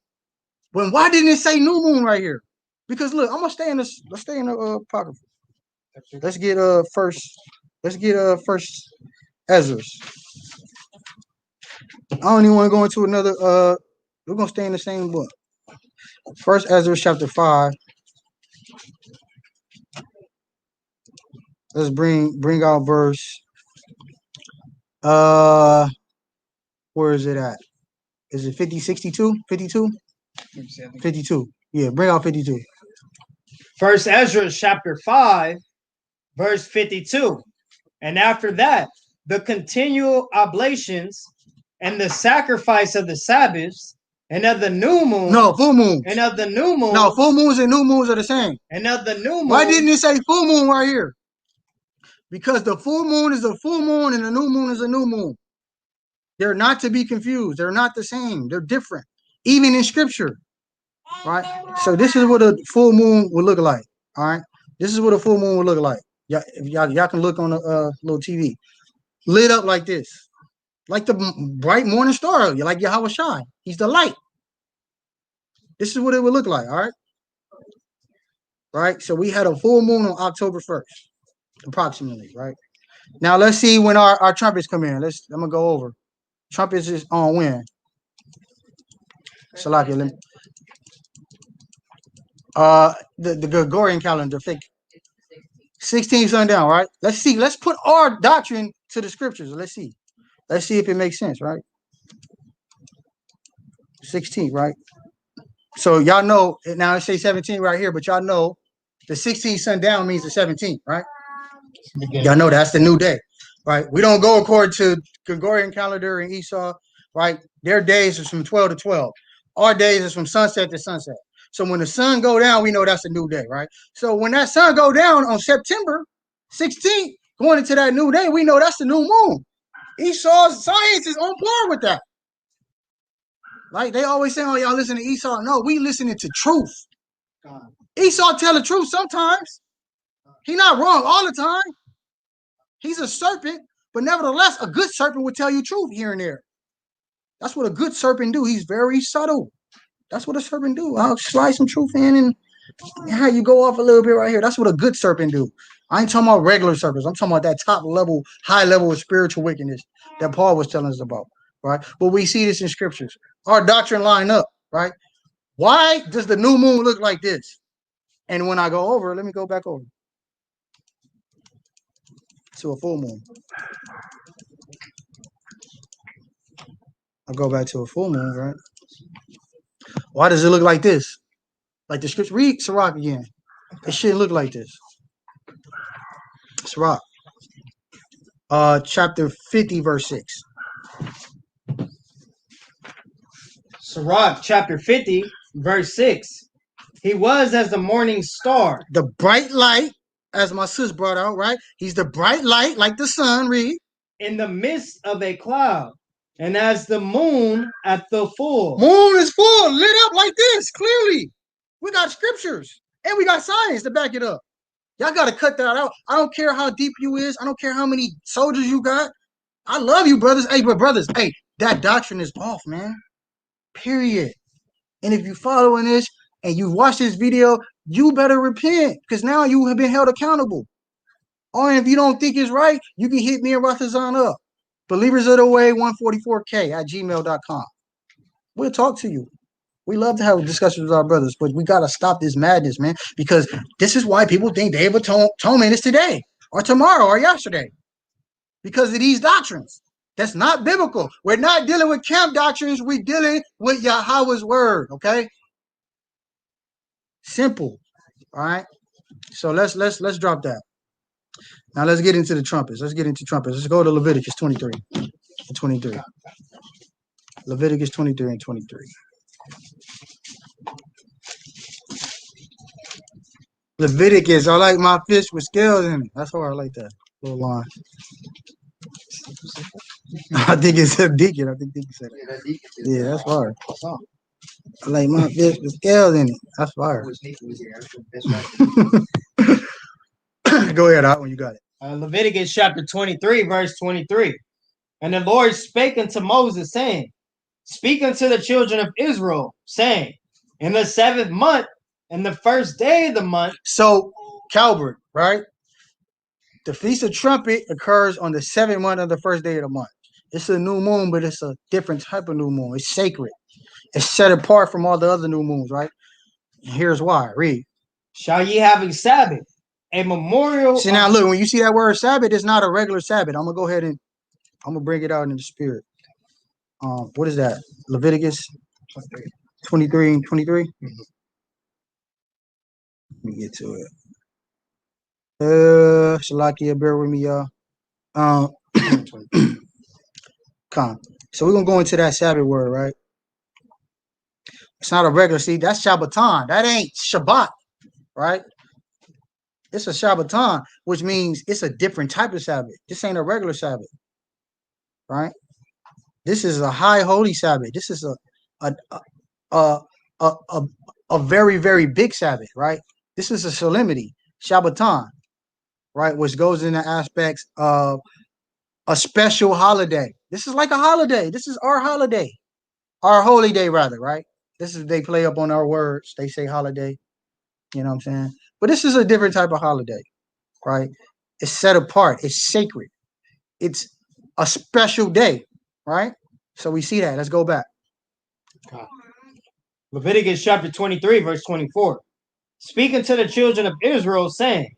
Why didn't it say new moon right here? Because look, I'm gonna stay in this. Let's stay in the apocrypha. Let's get first Ezra's. I don't even want to go into another. We're gonna stay in the same book. First Ezra chapter 5. Let's bring out verse. Where is it at? Is it 50, 62? 52? 52. Yeah, bring out 52. First Ezra chapter 5, verse 52. And after that, the continual oblations and the sacrifice of the Sabbaths and of the new moon. No, full moon. And of the new moon. No, full moons and new moons are the same. And of the new moon. Why didn't it say full moon right here? Because the full moon is a full moon and the new moon is a new moon. They're not to be confused. They're not the same. They're different, even in scripture. Right? So this is what a full moon would look like. All right? This is what a full moon would look like. Y'all can look on the little TV. Lit up like this. Like the bright morning star. Like Yahushai. He's the light. This is what it would look like. All right? Right? So we had a full moon on October 1st. Approximately. Right? Now let's see when our trumpets come in. I'm going to go over. Trumpets is on when? Salakia, let me. The Gregorian calendar, 16 sundown, right? Let's see. Let's put our doctrine to the scriptures. Let's see if it makes sense, right? 16, right? So y'all know now. It says 17 right here, but y'all know the 16 sundown means the 17th, right? Y'all know that's the new day, right? We don't go according to Gregorian calendar and Esau, right? Their days is from 12 to 12. Our days is from sunset to sunset. So when the sun go down, we know that's a new day, right? So when that sun go down on September 16th, going into that new day, we know that's the new moon. Esau's science is on par with that. Like they always say, oh, y'all listen to Esau. No, we listening to truth. Esau tell the truth sometimes. He's not wrong all the time. He's a serpent, but nevertheless, a good serpent would tell you truth here and there. That's what a good serpent do. He's very subtle. That's what a serpent do. I'll slide some truth in and how you go off a little bit right here. That's what a good serpent do. I ain't talking about regular serpents. I'm talking about that top level, high level of spiritual wickedness that Paul was telling us about, right? But we see this in scriptures. Our doctrine line up, right? Why does the new moon look like this? And when I go over, let me go back over to a full moon. I'll go back to a full moon, right? Why does it look like this? Like the scripture. Read Sirach again. It shouldn't look like this. Sirach. Chapter 50, verse 6. Sirach, chapter 50, verse 6. He was as the morning star. The bright light, as my sis brought out, right? He's the bright light, like the sun, read. In the midst of a cloud. and as the moon at the full. Moon is full, lit up like this, clearly. We got scriptures, and we got science to back it up. Y'all got to cut that out. I don't care how deep you is. I don't care how many soldiers you got. I love you, brothers. Hey, but brothers, hey, that doctrine is off, man. Period. And if you following this and you watch this video, you better repent, because now you have been held accountable. Or if you don't think it's right, you can hit me and Rathazan up. Believers of the Way 144k@gmail.com. We'll talk to you. We love to have discussions with our brothers, but we got to stop this madness, man, because this is why people think Day of Atonement is today or tomorrow or yesterday, because of these doctrines. That's not biblical. We're not dealing with camp doctrines. We're dealing with Yahweh's word, okay? Simple, all right? So let's drop that. Now let's get into the trumpets. Let's get into trumpets. Let's go to Leviticus 23 and 23. Leviticus 23 and 23. Leviticus, I like my fish with scales in it. That's why I like that little line. I think it said deacon. I think Deacon said it. Yeah, that's fire. I like my fish with scales in it. That's fire. Go ahead, out when you got it. Leviticus chapter 23, verse 23. And the Lord spake unto Moses, saying, Speak unto the children of Israel, saying, In the 7th month, and the first day of the month. So, Calvert, right? The Feast of Trumpet occurs on the 7th month of the first day of the month. It's a new moon, but it's a different type of new moon. It's sacred. It's set apart from all the other new moons, right? And here's why. Read. Shall ye have a Sabbath, a memorial. See, now look, when you see that word Sabbath, it's not a regular Sabbath. I'm going to go ahead and I'm going to bring it out in the spirit. What is that? Leviticus 23 and 23? Mm-hmm. Let me get to it. Shalakia, bear with me, y'all. Come. So we're gonna go into that Sabbath word, right? It's not a regular. See, that's Shabbaton. That ain't Shabbat, right? It's a Shabbaton, which means it's a different type of Sabbath. This ain't a regular Sabbath, right? This is a high holy Sabbath. This is a very, very big Sabbath, right? This is a solemnity, Shabbaton, right? Which goes into aspects of a special holiday. This is like a holiday. This is our holiday, our holy day, rather, right? This is, they play up on our words. They say holiday, you know what I'm saying? But this is a different type of holiday, right? It's set apart. It's sacred. It's a special day, right? So we see that. Let's go back. Leviticus chapter 23, verse 24. Speaking to the children of Israel, saying,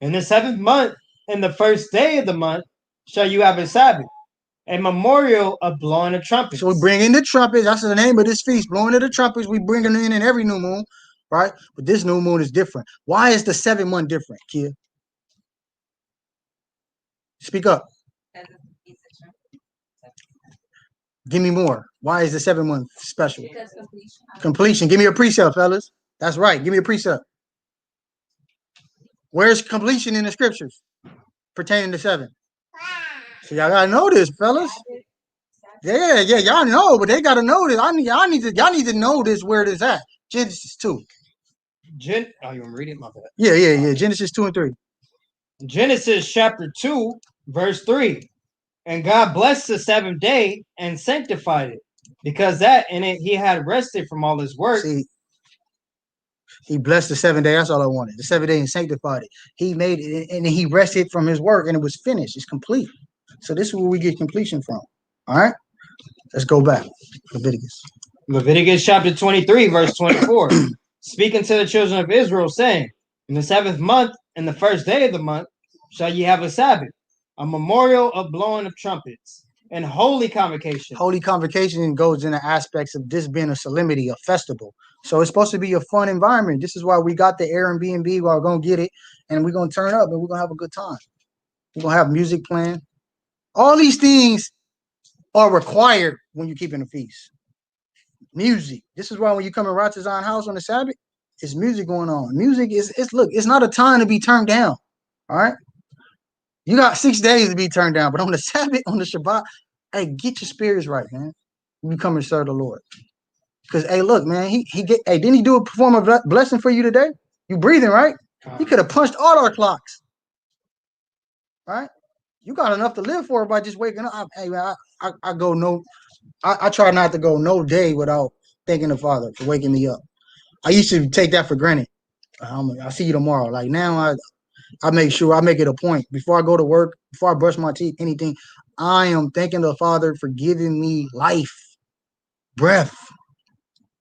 In the 7th month, in the first day of the month, shall you have a Sabbath, a memorial of blowing of trumpets. So we bring in the trumpets. That's the name of this feast. Blowing of the trumpets. We bring it in every new moon, right? But this new moon is different. Why is the 7th month different, Kia? Speak up. Give me more. Why is the 7th month special? Completion. Give me a precept, fellas. That's right. Give me a precept. Where's completion in the scriptures pertaining to 7? So y'all gotta know this, fellas. Yeah, y'all know, but they gotta know this. Y'all need to know this where it is at. Genesis 2. Oh, you want to read it? My bad. Yeah. Genesis 2 and 3. Genesis chapter 2, verse 3. And God blessed the 7th day and sanctified it, because that in it he had rested from all his work. See, he blessed the 7th day. That's all I wanted. The 7th day and sanctified it. He made it, and he rested from his work, and it was finished. It's complete. So this is where we get completion from. All right, let's go back. Leviticus chapter 23, verse 24. Speaking to the children of Israel, saying, In the 7th month, in the first day of the month, shall ye have a Sabbath, a memorial of blowing of trumpets, and holy convocation. Holy convocation goes into aspects of this being a solemnity, a festival. So it's supposed to be a fun environment. This is why we got the Airbnb. We're going to get it, and we're going to turn up, and we're going to have a good time. We're going to have music playing. All these things are required when you're keeping a feast. Music. This is why when you come in Ratazan house on the Sabbath, it's music going on. Music it's not a time to be turned down. All right. You got 6 days to be turned down, but on the Sabbath, on the Shabbat, Hey, get your spirits right, man. You come and serve the Lord. Because, hey, look, man, didn't he perform a blessing for you today? You breathing, right? He could have punched all our clocks, right? You got enough to live for by just waking up. Hey, man, I try not to go no day without thanking the Father for waking me up. I used to take that for granted. I'll see you tomorrow. Like now, I make sure I make it a point before I go to work, before I brush my teeth, anything. I am thanking the Father for giving me life, breath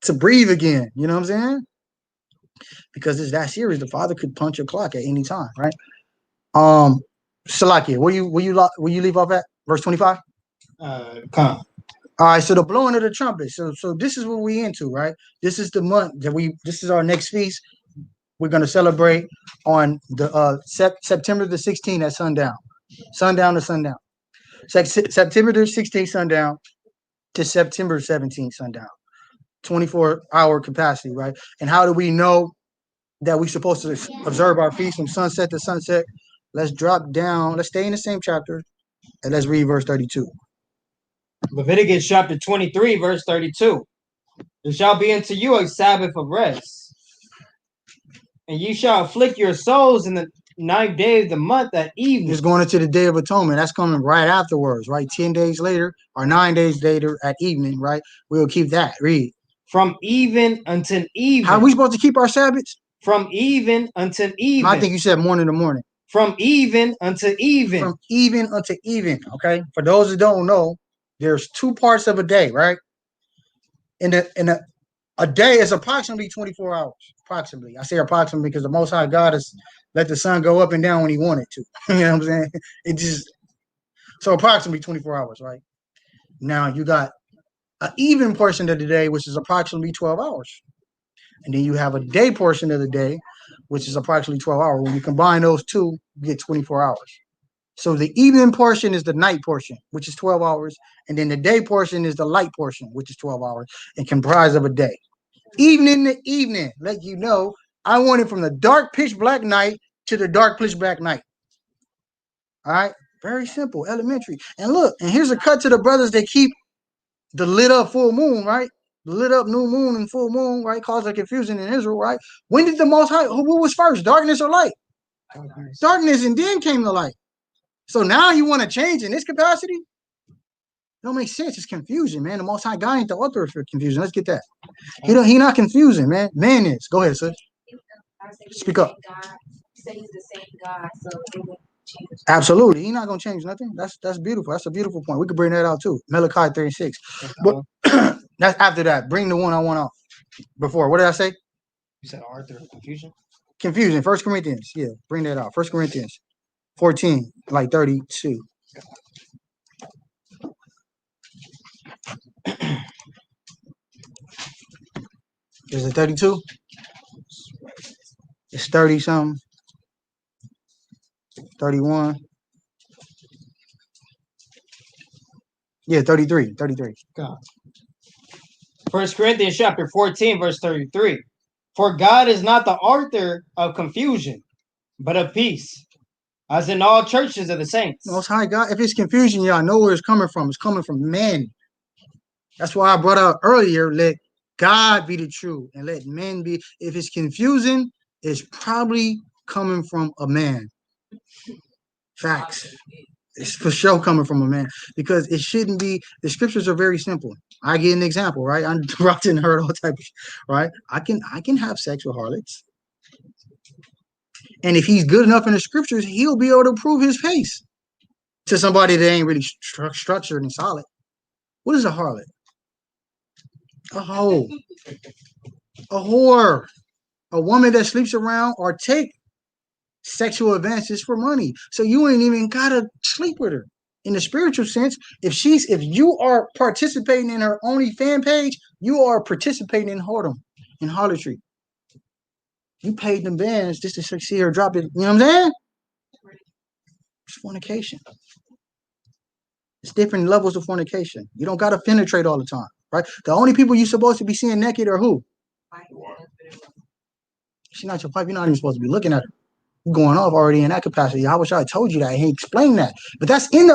to breathe again. You know what I'm saying? Because it's that serious. The Father could punch your clock at any time, right? Salakia, will you leave off at verse 25? Come. All right, so the blowing of the trumpet. So this is what we into, right? This is the month that this is our next feast. We're going to celebrate on the September the 16th at sundown. Sundown to sundown. September the 16th sundown to September 17th sundown. 24-hour capacity, right? And how do we know that we're supposed to observe our feast from sunset to sunset? Let's drop down. Let's stay in the same chapter and let's read verse 32. Leviticus chapter 23, verse 32. There shall be unto you a Sabbath of rest, and ye shall afflict your souls in the 9th day of the month at evening. It's going into the Day of Atonement. That's coming right afterwards, right? 10 days later or 9 days later at evening, right? We'll keep that. Read. From even until evening. How are we supposed to keep our Sabbaths? From even until evening. I think you said morning to morning. From even until even. From even unto even, okay? For those who don't know, there's 2 parts of a day, right? A day is approximately 24 hours. Approximately. I say approximately because the Most High God has let the sun go up and down when he wanted to. You know what I'm saying? So approximately 24 hours, right? Now you got an even portion of the day, which is approximately 12 hours. And then you have a day portion of the day, which is approximately 12 hours. When you combine those two, you get 24 hours. So the evening portion is the night portion, which is 12 hours. And then the day portion is the light portion, which is 12 hours and comprised of a day. Evening to evening, let you know, I want it from the dark pitch black night to the dark pitch black night. All right? Very simple, elementary. And look, and here's a cut to the brothers that keep the lit up full moon, right? The lit up new moon and full moon, right? Causes confusion in Israel, right? When did the Most High, who was first, darkness or light? Darkness, and then came the light. So now you want to change in this capacity? It don't make sense. It's confusion, man. The Most High God ain't the author for confusion. Let's get that. He not confusing, man. Man is. Go ahead, sis. Speak up. Say he's the same God, so it wouldn't change. Absolutely. He's not going to change nothing. That's beautiful. That's a beautiful point. We could bring that out too. Malachi 3:6. But that's after that. Bring the one I want off. Before. What did I say? You said Arthur confusion? Confusion. 1 Corinthians. Yeah. Bring that out. 1 Corinthians 14, like 32. Is it 32? It's 30 something. 31. Yeah, 33. 33. God. 1 Corinthians chapter 14, verse 33. For God is not the author of confusion, but of peace, as in all churches of the saints. Most High God, if it's confusion, y'all know where it's coming from. It's coming from men. That's why I brought out earlier, let God be the truth and let men be. If it's confusing, it's probably coming from a man. Facts. It's for sure coming from a man because it shouldn't be. The scriptures are very simple. I get an example, right? I'm interrupting her all type of, right? I can have sex with harlots, and if he's good enough in the scriptures, he'll be able to prove his case to somebody that ain't really structured and solid. What is a harlot? A hoe, a whore, a woman that sleeps around or take sexual advances for money. So you ain't even gotta sleep with her. In the spiritual sense, if you are participating in her OnlyFans page, you are participating in whoredom, in harlotry. You paid them bands just to see her drop it. You know what I'm saying? It's fornication. It's different levels of fornication. You don't gotta penetrate all the time, right? The only people you're supposed to be seeing naked are who? She's not your wife. You're not even supposed to be looking at her. You're going off already in that capacity. I wish I told you that. He explained that. But that's in.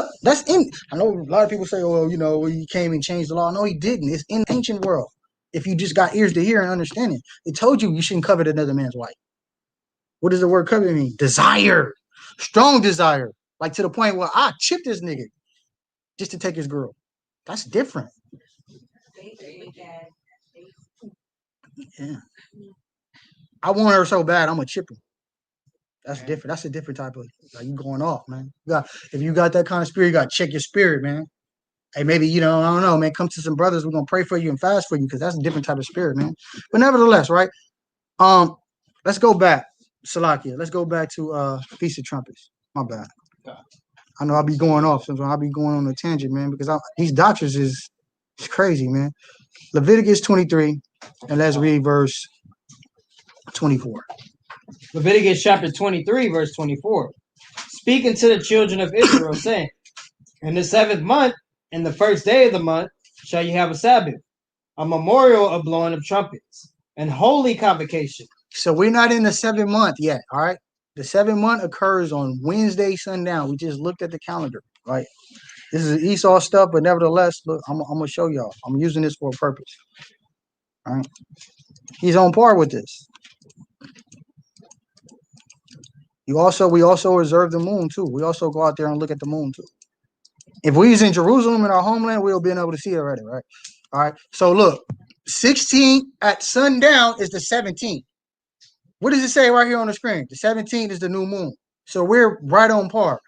I know a lot of people say, well, you know, he came and changed the law. No, he didn't. It's in the ancient world. If you just got ears to hear and understand it, it told you shouldn't covet another man's wife. What does the word covet mean? Desire, strong desire, like to the point where I chip this nigga just to take his girl. That's different. Yeah. I want her so bad, I'm gonna chip her. That's different. That's a different type of, like, you going off, man. If you got that kind of spirit, you gotta check your spirit, man. Hey, maybe, you know, I don't know, man. Come to some brothers. We're gonna pray for you and fast for you, because that's a different type of spirit, man. But nevertheless, right? Let's go back, Salakia. Let's go back to Feast of Trumpets. My bad. I know I'll be going off sometimes. I'll be going on a tangent, man, because these doctrines is crazy, man. Leviticus 23, and let's read verse 24. Leviticus chapter 23, verse 24. Speaking to the children of Israel, saying, in the 7th month, in the first day of the month, shall you have a Sabbath, a memorial of blowing of trumpets, and holy convocation. So we're not in the 7th month yet, all right? The 7th month occurs on Wednesday sundown. We just looked at the calendar, right? This is Esau stuff, but nevertheless, look, I'm gonna show y'all. I'm using this for a purpose. All right. He's on par with this. We also observe the moon too. We also go out there and look at the moon too. If we was in Jerusalem in our homeland, we'll be able to see it already, right? All right. So look, 16 at sundown is the 17th. What does it say right here on the screen? The 17th is the new moon. So we're right on par.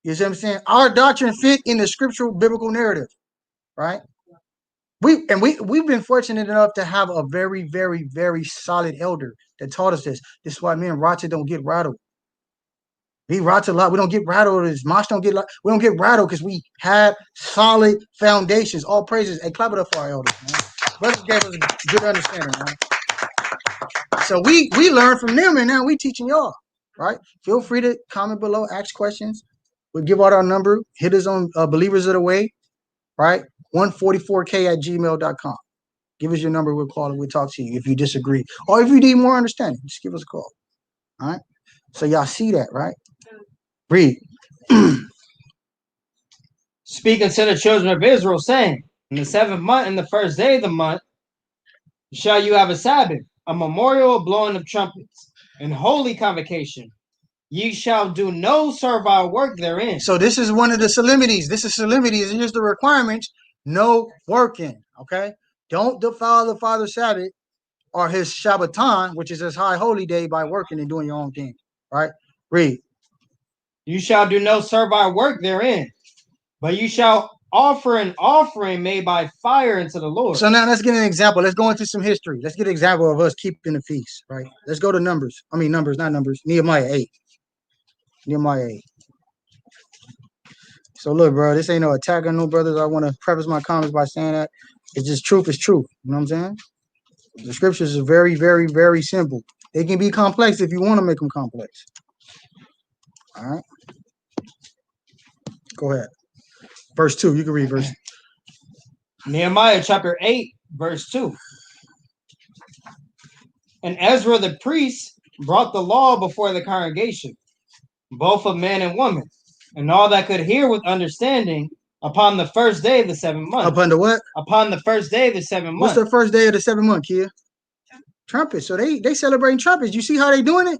You see what I'm saying? Our doctrine fit in the scriptural biblical narrative, right? We've been fortunate enough to have a very, very, very solid elder that taught us this. This is why me and Roger don't get rattled. We rattle a lot. We don't get rattled. We don't get rattled because we have solid foundations. All praises. Hey, clap it up for our elders, man. Brothers gave us a good understanding, man. So we learn from them, and now we teaching y'all, right? Feel free to comment below, ask questions. We'll give out our number. Hit us on Believers of the Way, right? 144k@gmail.com. Give us your number. We'll call and we'll talk to you if you disagree. Or if you need more understanding, just give us a call. All right? So y'all see that, right? Read. Speaking to the children of Israel, saying, in the 7th month, in the first day of the month, shall you have a Sabbath, a memorial of blowing of trumpets, and holy convocation. Ye shall do no servile work therein. So this is one of the solemnities. This is solemnities. Here's the requirements. No working, okay? Don't defile the Father's Sabbath or his Shabbaton, which is his high holy day, by working and doing your own thing, right? Read. You shall do no servile work therein, but you shall offer an offering made by fire unto the Lord. So now let's get an example. Let's go into some history. Let's get an example of us keeping the feast, right? Let's go to Numbers. I mean, Numbers, not Numbers. Nehemiah 8. Nehemiah 8. So look, bro, this ain't no attack on no brothers. I want to preface my comments by saying that it's just truth is truth. You know what I'm saying? The scriptures are very, very, very simple. They can be complex if you want to make them complex. All right. Go ahead. Verse 2. You can read verse. Nehemiah chapter 8, verse 2. And Ezra the priest brought the law before the congregation, both of man and woman, and all that could hear with understanding, upon the first day of the 7th month. Upon the what? Upon the first day of the 7th month. What's the first day of the 7th month, kid? Trumpets. So they celebrating trumpets. You see how they doing it?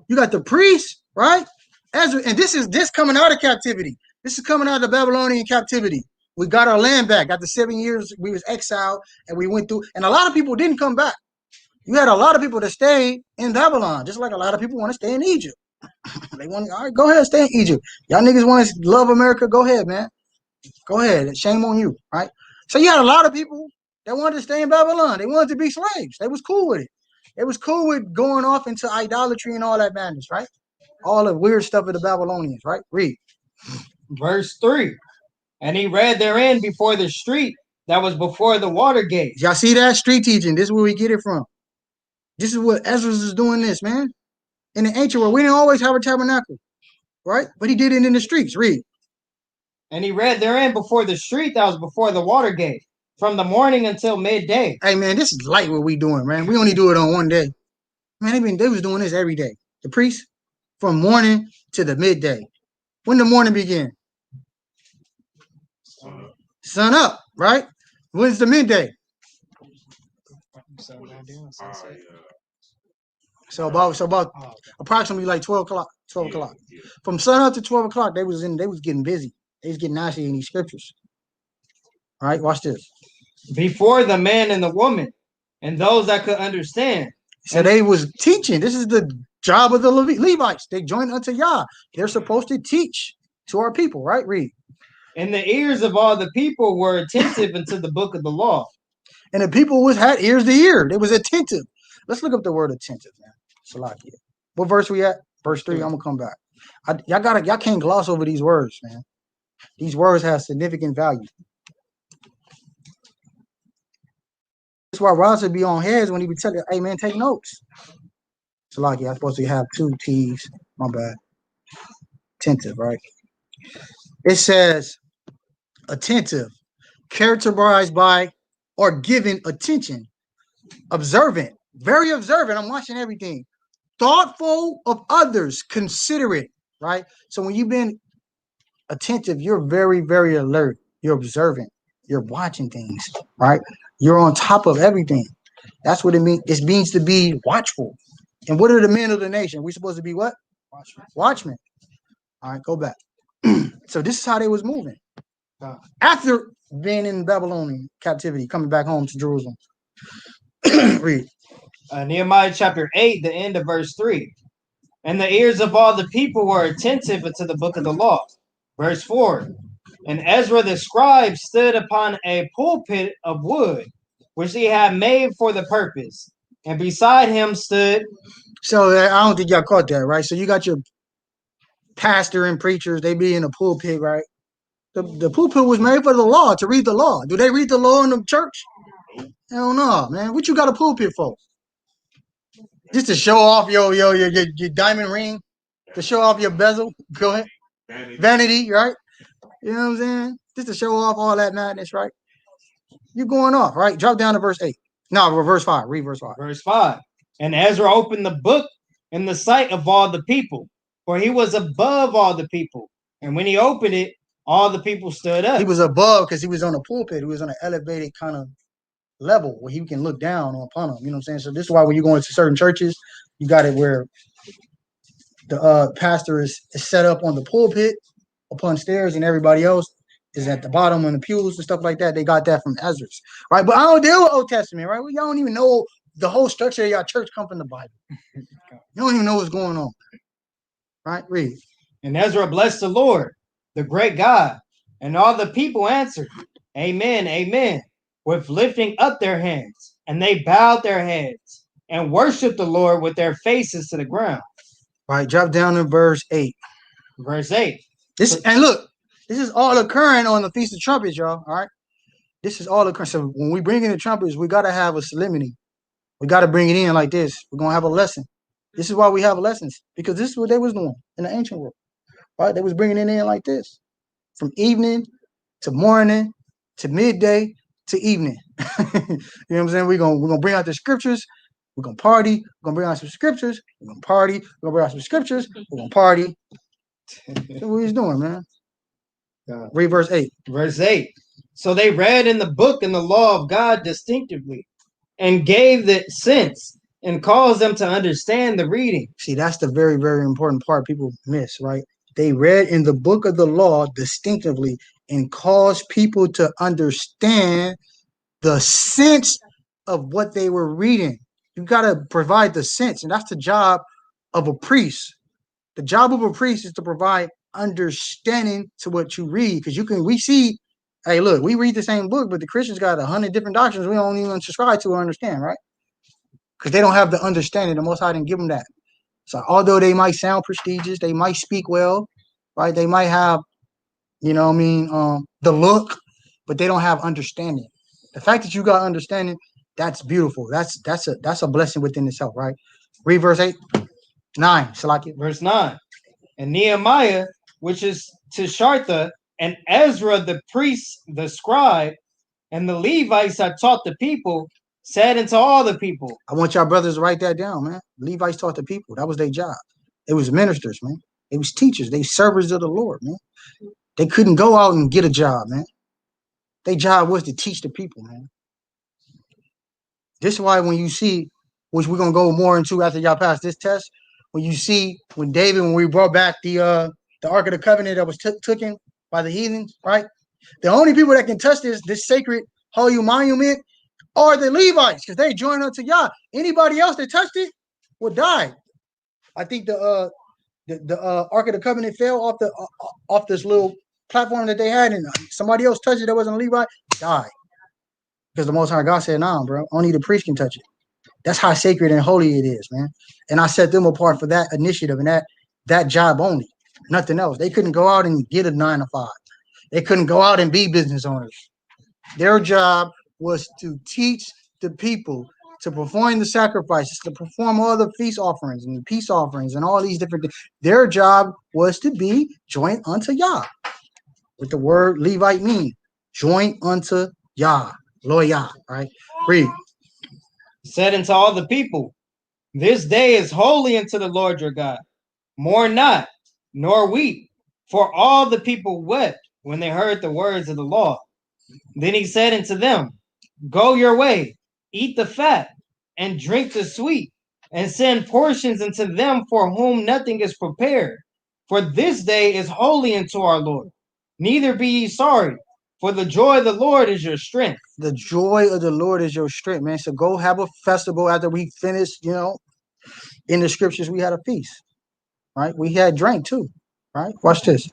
You got the priests, right? Ezra, and this coming out of captivity. This is coming out of the Babylonian captivity. We got our land back. After 7 years, we was exiled, and we went through. And a lot of people didn't come back. You had a lot of people that stayed in Babylon, just like a lot of people want to stay in Egypt. They want, all right, go ahead, stay in Egypt. Y'all niggas want to love America? Go ahead, man. Go ahead. Shame on you, right? So you had a lot of people that wanted to stay in Babylon. They wanted to be slaves. They was cool with it. It was cool with going off into idolatry and all that madness, right? All the weird stuff of the Babylonians, right? Read. Verse 3. And he read therein before the street that was before the water gate. Y'all see that? Street teaching. This is where we get it from. This is what Ezra is doing this, man. In the ancient world, we didn't always have a tabernacle, right? But he did it in the streets. Read. And he read therein before the street that was before the water gate, from the morning until midday. Hey, man, this is light what we doing, man. We only do it on one day. Man, they was doing this every day. The priest, from morning to the midday. When the morning begin? Sun up, right? When's the midday? So about approximately like 12 o'clock. 12 o'clock. From sun up to 12 o'clock, they was getting busy. They was getting nasty in these scriptures. All right, watch this. Before the man and the woman, and those that could understand. So they was teaching. This is the job of the Levites. They joined unto Yah. They're supposed to teach to our people, right? Read. And the ears of all the people were attentive unto the book of the law. And the people had ears to hear. They was attentive. Let's look up the word attentive, man. Salakia. What verse we at? Verse 3. I'm gonna come back. Y'all can't gloss over these words, man. These words have significant value. That's why Ross would be on heads when he would tell you, hey man, take notes. Salakia, I'm supposed to have 2 T's. My bad. Attentive, right? It says attentive, characterized by or given attention, observant, very observant. I'm watching everything. Thoughtful of others, considerate, right? So when you've been attentive, you're very, very alert. You're observant. You're watching things, right? You're on top of everything. That's what it means. It means to be watchful. And what are the men of the nation? We're supposed to be what? Watchmen. All right, go back. So this is how they was moving. After being in Babylonian captivity, coming back home to Jerusalem. Read. Nehemiah chapter 8, the end of verse 3. And the ears of all the people were attentive unto the book of the law. Verse 4. And Ezra the scribe stood upon a pulpit of wood, which he had made for the purpose. And beside him stood... So I don't think y'all caught that, right? So you got your pastor and preachers, they be in a pulpit, right? The pulpit was made for the law, to read the law. Do they read the law in the church? Hell no, man. What you got a pulpit for? Just to show off your diamond ring? To show off your bezel? Go ahead. Vanity, right? You know what I'm saying? Just to show off all that madness, right? You're going off, right? Drop down to verse 8. No, verse 5. Read verse 5. Verse 5. And Ezra opened the book in the sight of all the people, for he was above all the people. And when he opened it, all the people stood up. He was above because he was on a pulpit. He was on an elevated kind of level where he can look down upon them. You know what I'm saying? So this is why when you go into certain churches, you got it where the pastor is set up on the pulpit upon stairs, and everybody else is at the bottom on the pews and stuff like that. They got that from Ezra's, right? But I don't deal with Old Testament, right? Well, y'all don't even know the whole structure of your church come from the Bible. You don't even know what's going on, right? Read. And Ezra blessed the Lord, the great God, and all the people answered, Amen, amen, with lifting up their hands. And they bowed their heads and worshiped the Lord with their faces to the ground. All right, drop down to verse 8. Verse 8. And look, this is all occurring on the Feast of Trumpets, y'all. All right. This is all occurring. So when we bring in the trumpets, we got to have a solemnity. We got to bring it in like this. We're going to have a lesson. This is why we have lessons, because this is what they was doing in the ancient world. Right? They was bringing it in like this, from evening to morning to midday to evening. You know what I'm saying? We're gonna bring out the scriptures. We're going to party. We're going to bring out some scriptures. We're going to party. We're going to bring out some scriptures. We're going to party. That's what he's doing, man. Read verse 8. Verse 8. So they read in the book and the law of God distinctively, and gave the sense, and caused them to understand the reading. See, that's the very, very important part people miss, right? They read in the book of the law distinctively and caused people to understand the sense of what they were reading. You got to provide the sense, and that's the job of a priest. The job of a priest is to provide understanding to what you read, because we see, hey, look, we read the same book, but the Christians got 100 different doctrines we don't even subscribe to or understand, right? Because they don't have the understanding. The Most High didn't give them that. So although they might sound prestigious, they might speak well, right? They might have, the look, but they don't have understanding. The fact that you got understanding, that's beautiful. That's a blessing within itself, right? Read verse 8. 9, Salaki. Verse 9. And Nehemiah, which is Tishartha, and Ezra the priest, the scribe, and the Levites had taught the people, said unto all the people. I want y'all brothers to write that down, man. Levites taught the people. That was their job. It was ministers, man. It was teachers. They servers of the Lord, man. They couldn't go out and get a job, man. Their job was to teach the people, man. This is why when you see, which we're gonna go more into after y'all pass this test, when you see when David, when we brought back the Ark of the Covenant that was taken by the heathens, right? The only people that can touch this sacred holy monument are the Levites, because they joined unto Yah. Anybody else that touched it would die. I think the Ark of the Covenant fell off this little platform that they had, and somebody else touched it that wasn't a Levite, died. Because the Most High God said, "Nah, bro, only the priest can touch it." That's how sacred and holy it is, man. And I set them apart for that initiative and that job only, nothing else. They couldn't go out and get a 9 to 5. They couldn't go out and be business owners. Their job was to teach the people, to perform the sacrifices, to perform all the feast offerings and the peace offerings and all these different things. Their job was to be joint unto Yah. What the word Levite mean? Joint unto Yah. Loyah, right? Read. Said unto all the people, this day is holy unto the Lord your God. Mourn not, nor weep, for all the people wept when they heard the words of the law. Then he said unto them, go your way, eat the fat, and drink the sweet, and send portions unto them for whom nothing is prepared. For this day is holy unto our Lord. Neither be ye sorry, for the joy of the Lord is your strength. The joy of the Lord is your strength, man. So go have a festival after we finish, in the scriptures we had a feast, right? We had drink too, right? Watch this.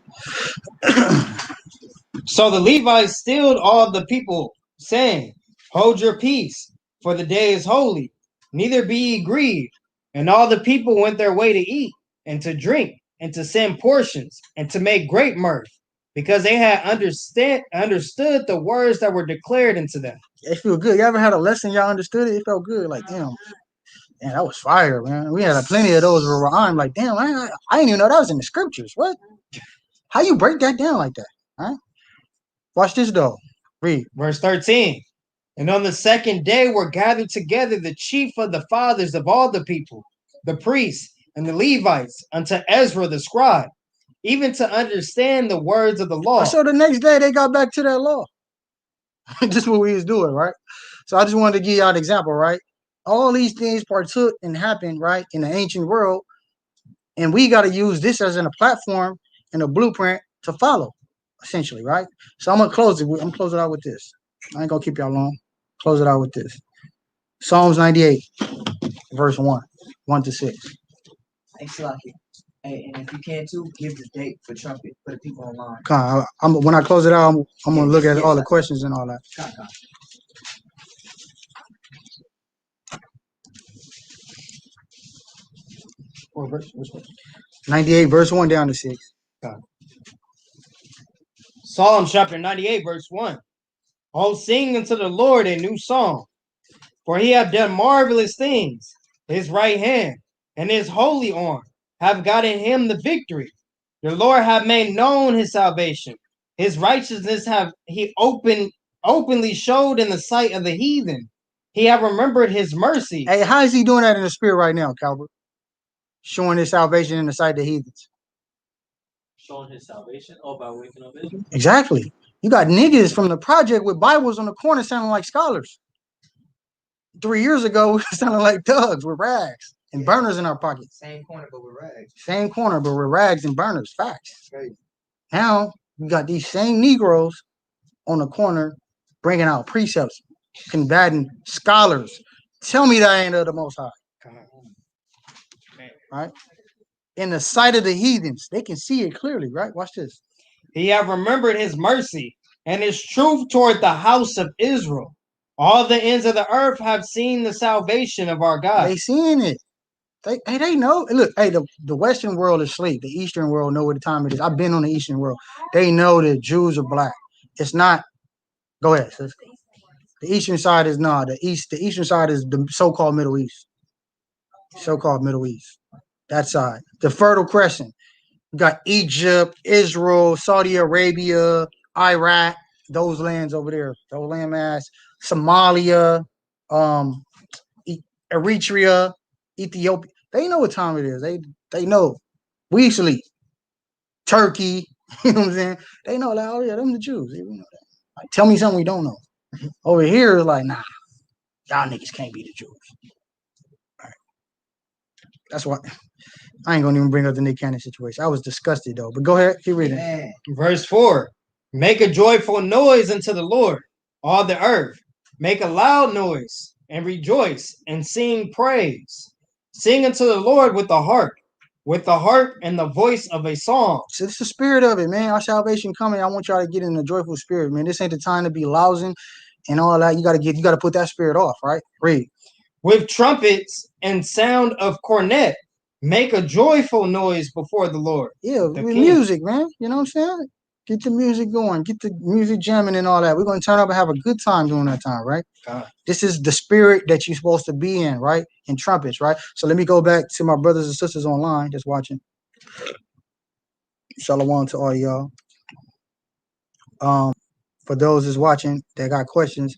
So the Levites stilled all the people, saying, hold your peace, for the day is holy, neither be ye grieved. And all the people went their way to eat, and to drink, and to send portions, and to make great mirth, because they had understood the words that were declared unto them. It feel good. You ever had a lesson y'all understood it? It felt good. Like, damn, that was fire, man. We had plenty of those where I'm like, damn, I didn't even know that was in the scriptures. What? How you break that down like that? Huh? Watch this though. Read. Verse 13. And on the second day were gathered together the chief of the fathers of all the people, the priests and the Levites, unto Ezra the scribe, even to understand the words of the law. So the next day they got back to that law. This is what we was doing, right? So I just wanted to give y'all an example, right? All these things partook and happened, right, in the ancient world, and we got to use this as a platform and a blueprint to follow, essentially, right? So I'm gonna close it. I'm gonna close it out with this. I ain't gonna keep y'all long. Close it out with this. Psalms 98, verse 1 to 6. Thanks, Lucky. Hey, and if you can too, give the date for trumpet for the people online. When I close it out, I'm gonna look at all the questions and all that. Come. What verse? 98, verse 1 down to 6. Psalm chapter 98, verse 1. Oh, sing unto the Lord a new song, for he hath done marvelous things. His right hand and his holy arm have gotten him the victory. The Lord hath made known his salvation. His righteousness have he openly showed in the sight of the heathen. He have remembered his mercy. Hey, how is he doing that in the spirit right now, Calvert? Showing his salvation in the sight of the heathens. Showing his salvation? Oh, by waking up Israel? Exactly. You got niggas from the project with Bibles on the corner sounding like scholars. 3 years ago, we were sounding like thugs with rags and burners in our pockets. Same corner, but with rags. Same corner, but with rags and burners. Facts. Crazy. Now, you got these same Negroes on the corner bringing out precepts, combating scholars. Tell me that ain't of the Most High. Right? In the sight of the heathens, they can see it clearly, right? Watch this. He have remembered his mercy and his truth toward the house of Israel. All the ends of the earth have seen the salvation of our God. They seeing it. They know. Look, hey, the Western world is asleep. The Eastern world know what the time it is. I've been on the Eastern world. They know that Jews are black. It's not. Go ahead, sis. The Eastern side is not. The Eastern side is the so-called Middle East. So-called Middle East. That side. The Fertile Crescent. You got Egypt, Israel, Saudi Arabia, Iraq, those lands over there. Those landmass. Somalia, Eritrea, Ethiopia. They know what time it is. They know. We sleep. Turkey, you know what I'm saying? They know like, oh yeah, them the Jews. Yeah, we know that. Like, tell me something we don't know. Over here, it's like, nah, y'all niggas can't be the Jews. All right. That's why I ain't gonna even bring up the Nick Cannon situation. I was disgusted though. But go ahead, keep reading. Man, Verse 4. Make a joyful noise unto the Lord, all the earth. Make a loud noise, and rejoice, and sing praise. Sing unto the Lord with the harp and the voice of a song. So it's the spirit of it, man. Our salvation coming. I want y'all to get in the joyful spirit, man. This ain't the time to be lousing and all that. You gotta put that spirit off, right? Read. With trumpets and sound of cornet, make a joyful noise before the Lord. Yeah, The with King. music, man. You know what I'm saying? Get the music going, get the music jamming and all that. We're gonna turn up and have a good time during that time, right? God. This is the spirit that you're supposed to be in, right? In trumpets, right? So let me go back to my brothers and sisters online that's watching. Shalom to all y'all. For those that's watching that got questions,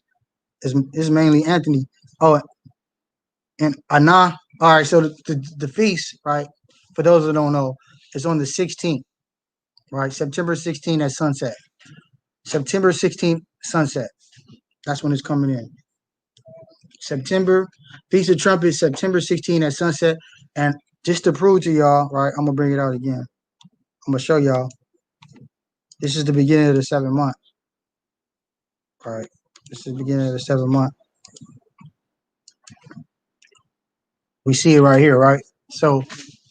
is mainly Anthony. Oh, and Anna. All right, so the feast, right? For those that don't know, it's on the 16th, right? September 16th at sunset. September 16th, sunset. That's when it's coming in. September, Feast of Trumpets, September 16th at sunset. And just to prove to y'all, right, I'm going to bring it out again. I'm going to show y'all. This is the beginning of the 7th month. All right. This is the beginning of the 7th month. We see it right here, right? So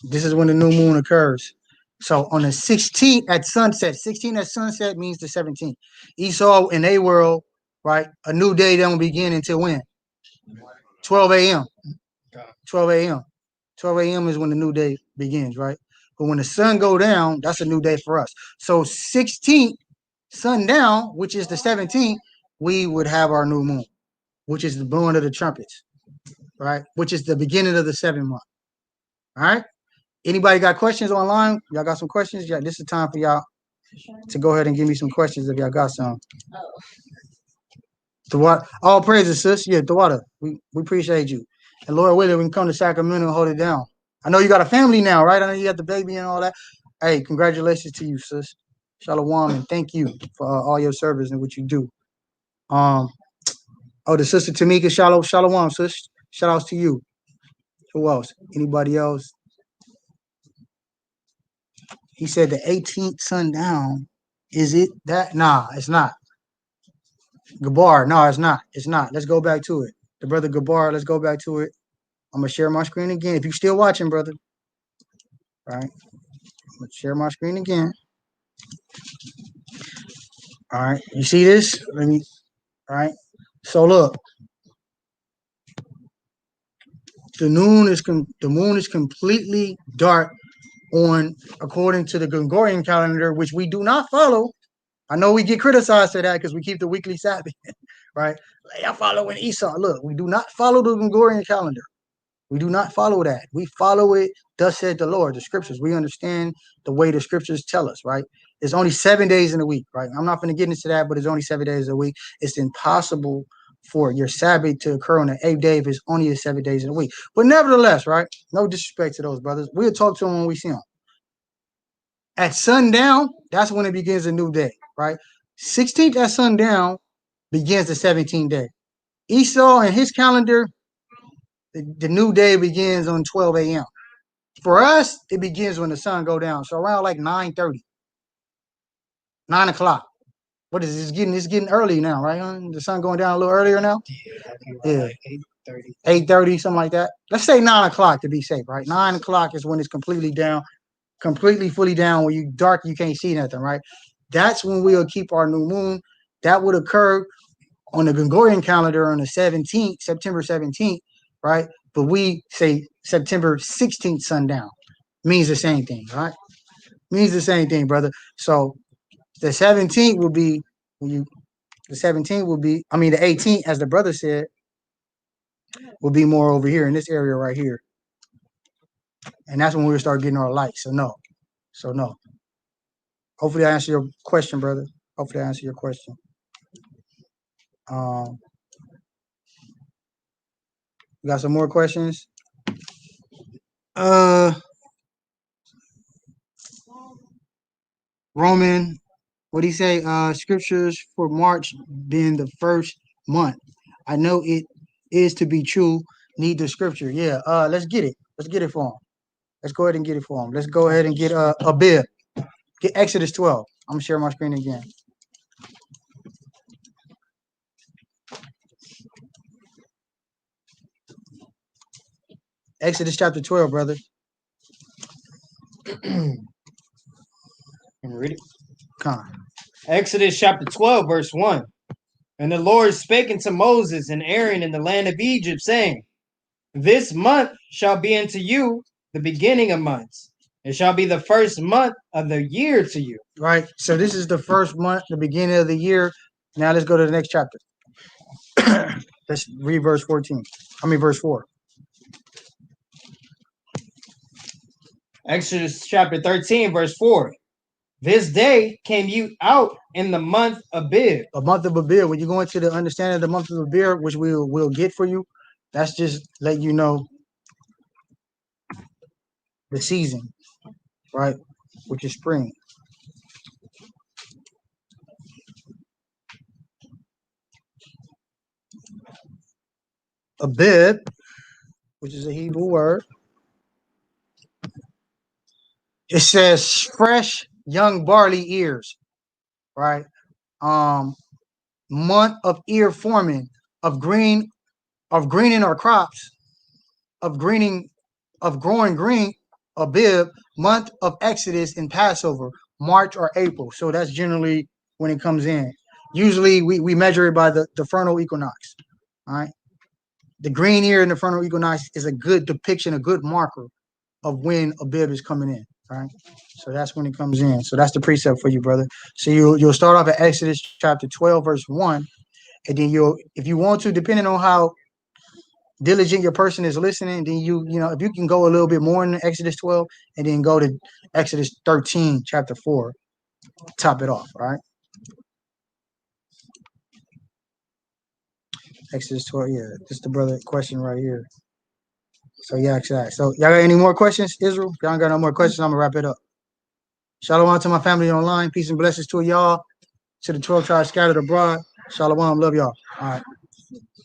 this is when the new moon occurs. So on the 16th at sunset, 16th at sunset means the 17th. Esau in a world, right? A new day don't begin until when? 12 a.m. 12 a.m. 12 a.m. is when the new day begins, right? But when the sun go down, that's a new day for us. So 16th, sundown, which is the 17th, we would have our new moon, which is the blowing of the trumpets, right? Which is the beginning of the 7th month. All right. Anybody got questions online? Y'all got some questions? Yeah, this is time for y'all to go ahead and give me some questions if y'all got some. What? All praises, sis. Yeah, Tawada. We appreciate you. And Lord willing, we can come to Sacramento and hold it down. I know you got a family now, right? I know you got the baby and all that. Hey, congratulations to you, sis. Shalom, and thank you for all your service and what you do. Oh, the sister Tamika, shalom, sis. Shout outs to you. Who else? Anybody else? He said the 18th sundown. Is it that? Nah, it's not. Gabar, no, it's not. It's not. Let's go back to it. The brother Gabar, let's go back to it. I'm gonna share my screen again. If you're still watching, brother. All right. I'm gonna share my screen again. All right. You see this? Let me. All right. So look, the moon is completely dark on according to the Gregorian calendar, which we do not follow. I know we get criticized for that because we keep the weekly Sabbath, right? Like, I'm following Esau. Look, we do not follow the Gregorian calendar. We do not follow that. We follow it, thus said the Lord, the scriptures. We understand the way the scriptures tell us, right? There's only 7 days in a week, right? I'm not going to get into that, but it's only 7 days a week. It's impossible for your Sabbath to occur on the 8th day if it's only 7 days in a week. But nevertheless, right? No disrespect to those brothers. We'll talk to them when we see them. At sundown, that's when it begins a new day, right? 16th at sundown begins the 17th day. Esau and his calendar, the new day begins on 12 a.m. For us, it begins when the sun go down. So around like 9:30, 9 o'clock. What is this? It's getting early now, right? The sun going down a little earlier now? Yeah. Like 8:30. 8:30, something like that. Let's say 9 o'clock to be safe, right? 9 o'clock is when it's completely down, completely fully down, where you dark, you can't see nothing, right? That's when we'll keep our new moon. That would occur on the Gregorian calendar on the 17th, September 17th, right? But we say September 16th sundown. Means the same thing, right? Means the same thing, brother. So the 17th will be the 18th, as the brother said, will be more over here in this area right here. And that's when we'll start getting our light. So no. Hopefully I answer your question, brother. Hopefully I answer your question. You got some more questions? Roman, what do you say? Scriptures for March being the first month. I know it is to be true. Need the scripture. Yeah. Let's get it. Let's get it for him. Let's go ahead and get it for him. Let's go ahead and get a bib. Get Exodus 12. I'm gonna share my screen again. Exodus chapter 12, brother. Can we read it? Come on. Exodus chapter 12, verse 1. And the Lord spake unto Moses and Aaron in the land of Egypt, saying, This month shall be unto you the beginning of months. It shall be the first month of the year to you. Right. So this is the first month, the beginning of the year. Now let's go to the next chapter. Let's read verse 14. Verse 4. Exodus chapter 13, verse 4. This day came you out in the month of Abib. A month of Abib. When you go into the understanding of the month of Abib, which we'll get for you, that's just let you know the season, right? Which is spring. Abib, which is a Hebrew word. It says fresh young barley ears, right? Month of ear forming, of greening our crops, of growing green, Abib, month of Exodus and Passover, March or April. So that's generally when it comes in. Usually we measure it by the vernal equinox. All right. The green ear in the vernal equinox is a good depiction, a good marker of when Abib is coming in. All right. So that's when it comes in. So that's the precept for you, brother. So you'll start off at Exodus chapter 12, verse 1. And then if you want to, depending on how diligent your person is listening, then if you can go a little bit more in Exodus 12 and then go to Exodus 13, chapter 4, top it off, all right? Exodus 12, yeah, this is the brother question right here. So yeah, exactly. So y'all got any more questions, Israel? If y'all don't got no more questions, I'm gonna wrap it up. Shalom to my family online. Peace and blessings to y'all. To the 12 tribes scattered abroad. Shalom, love y'all. All right.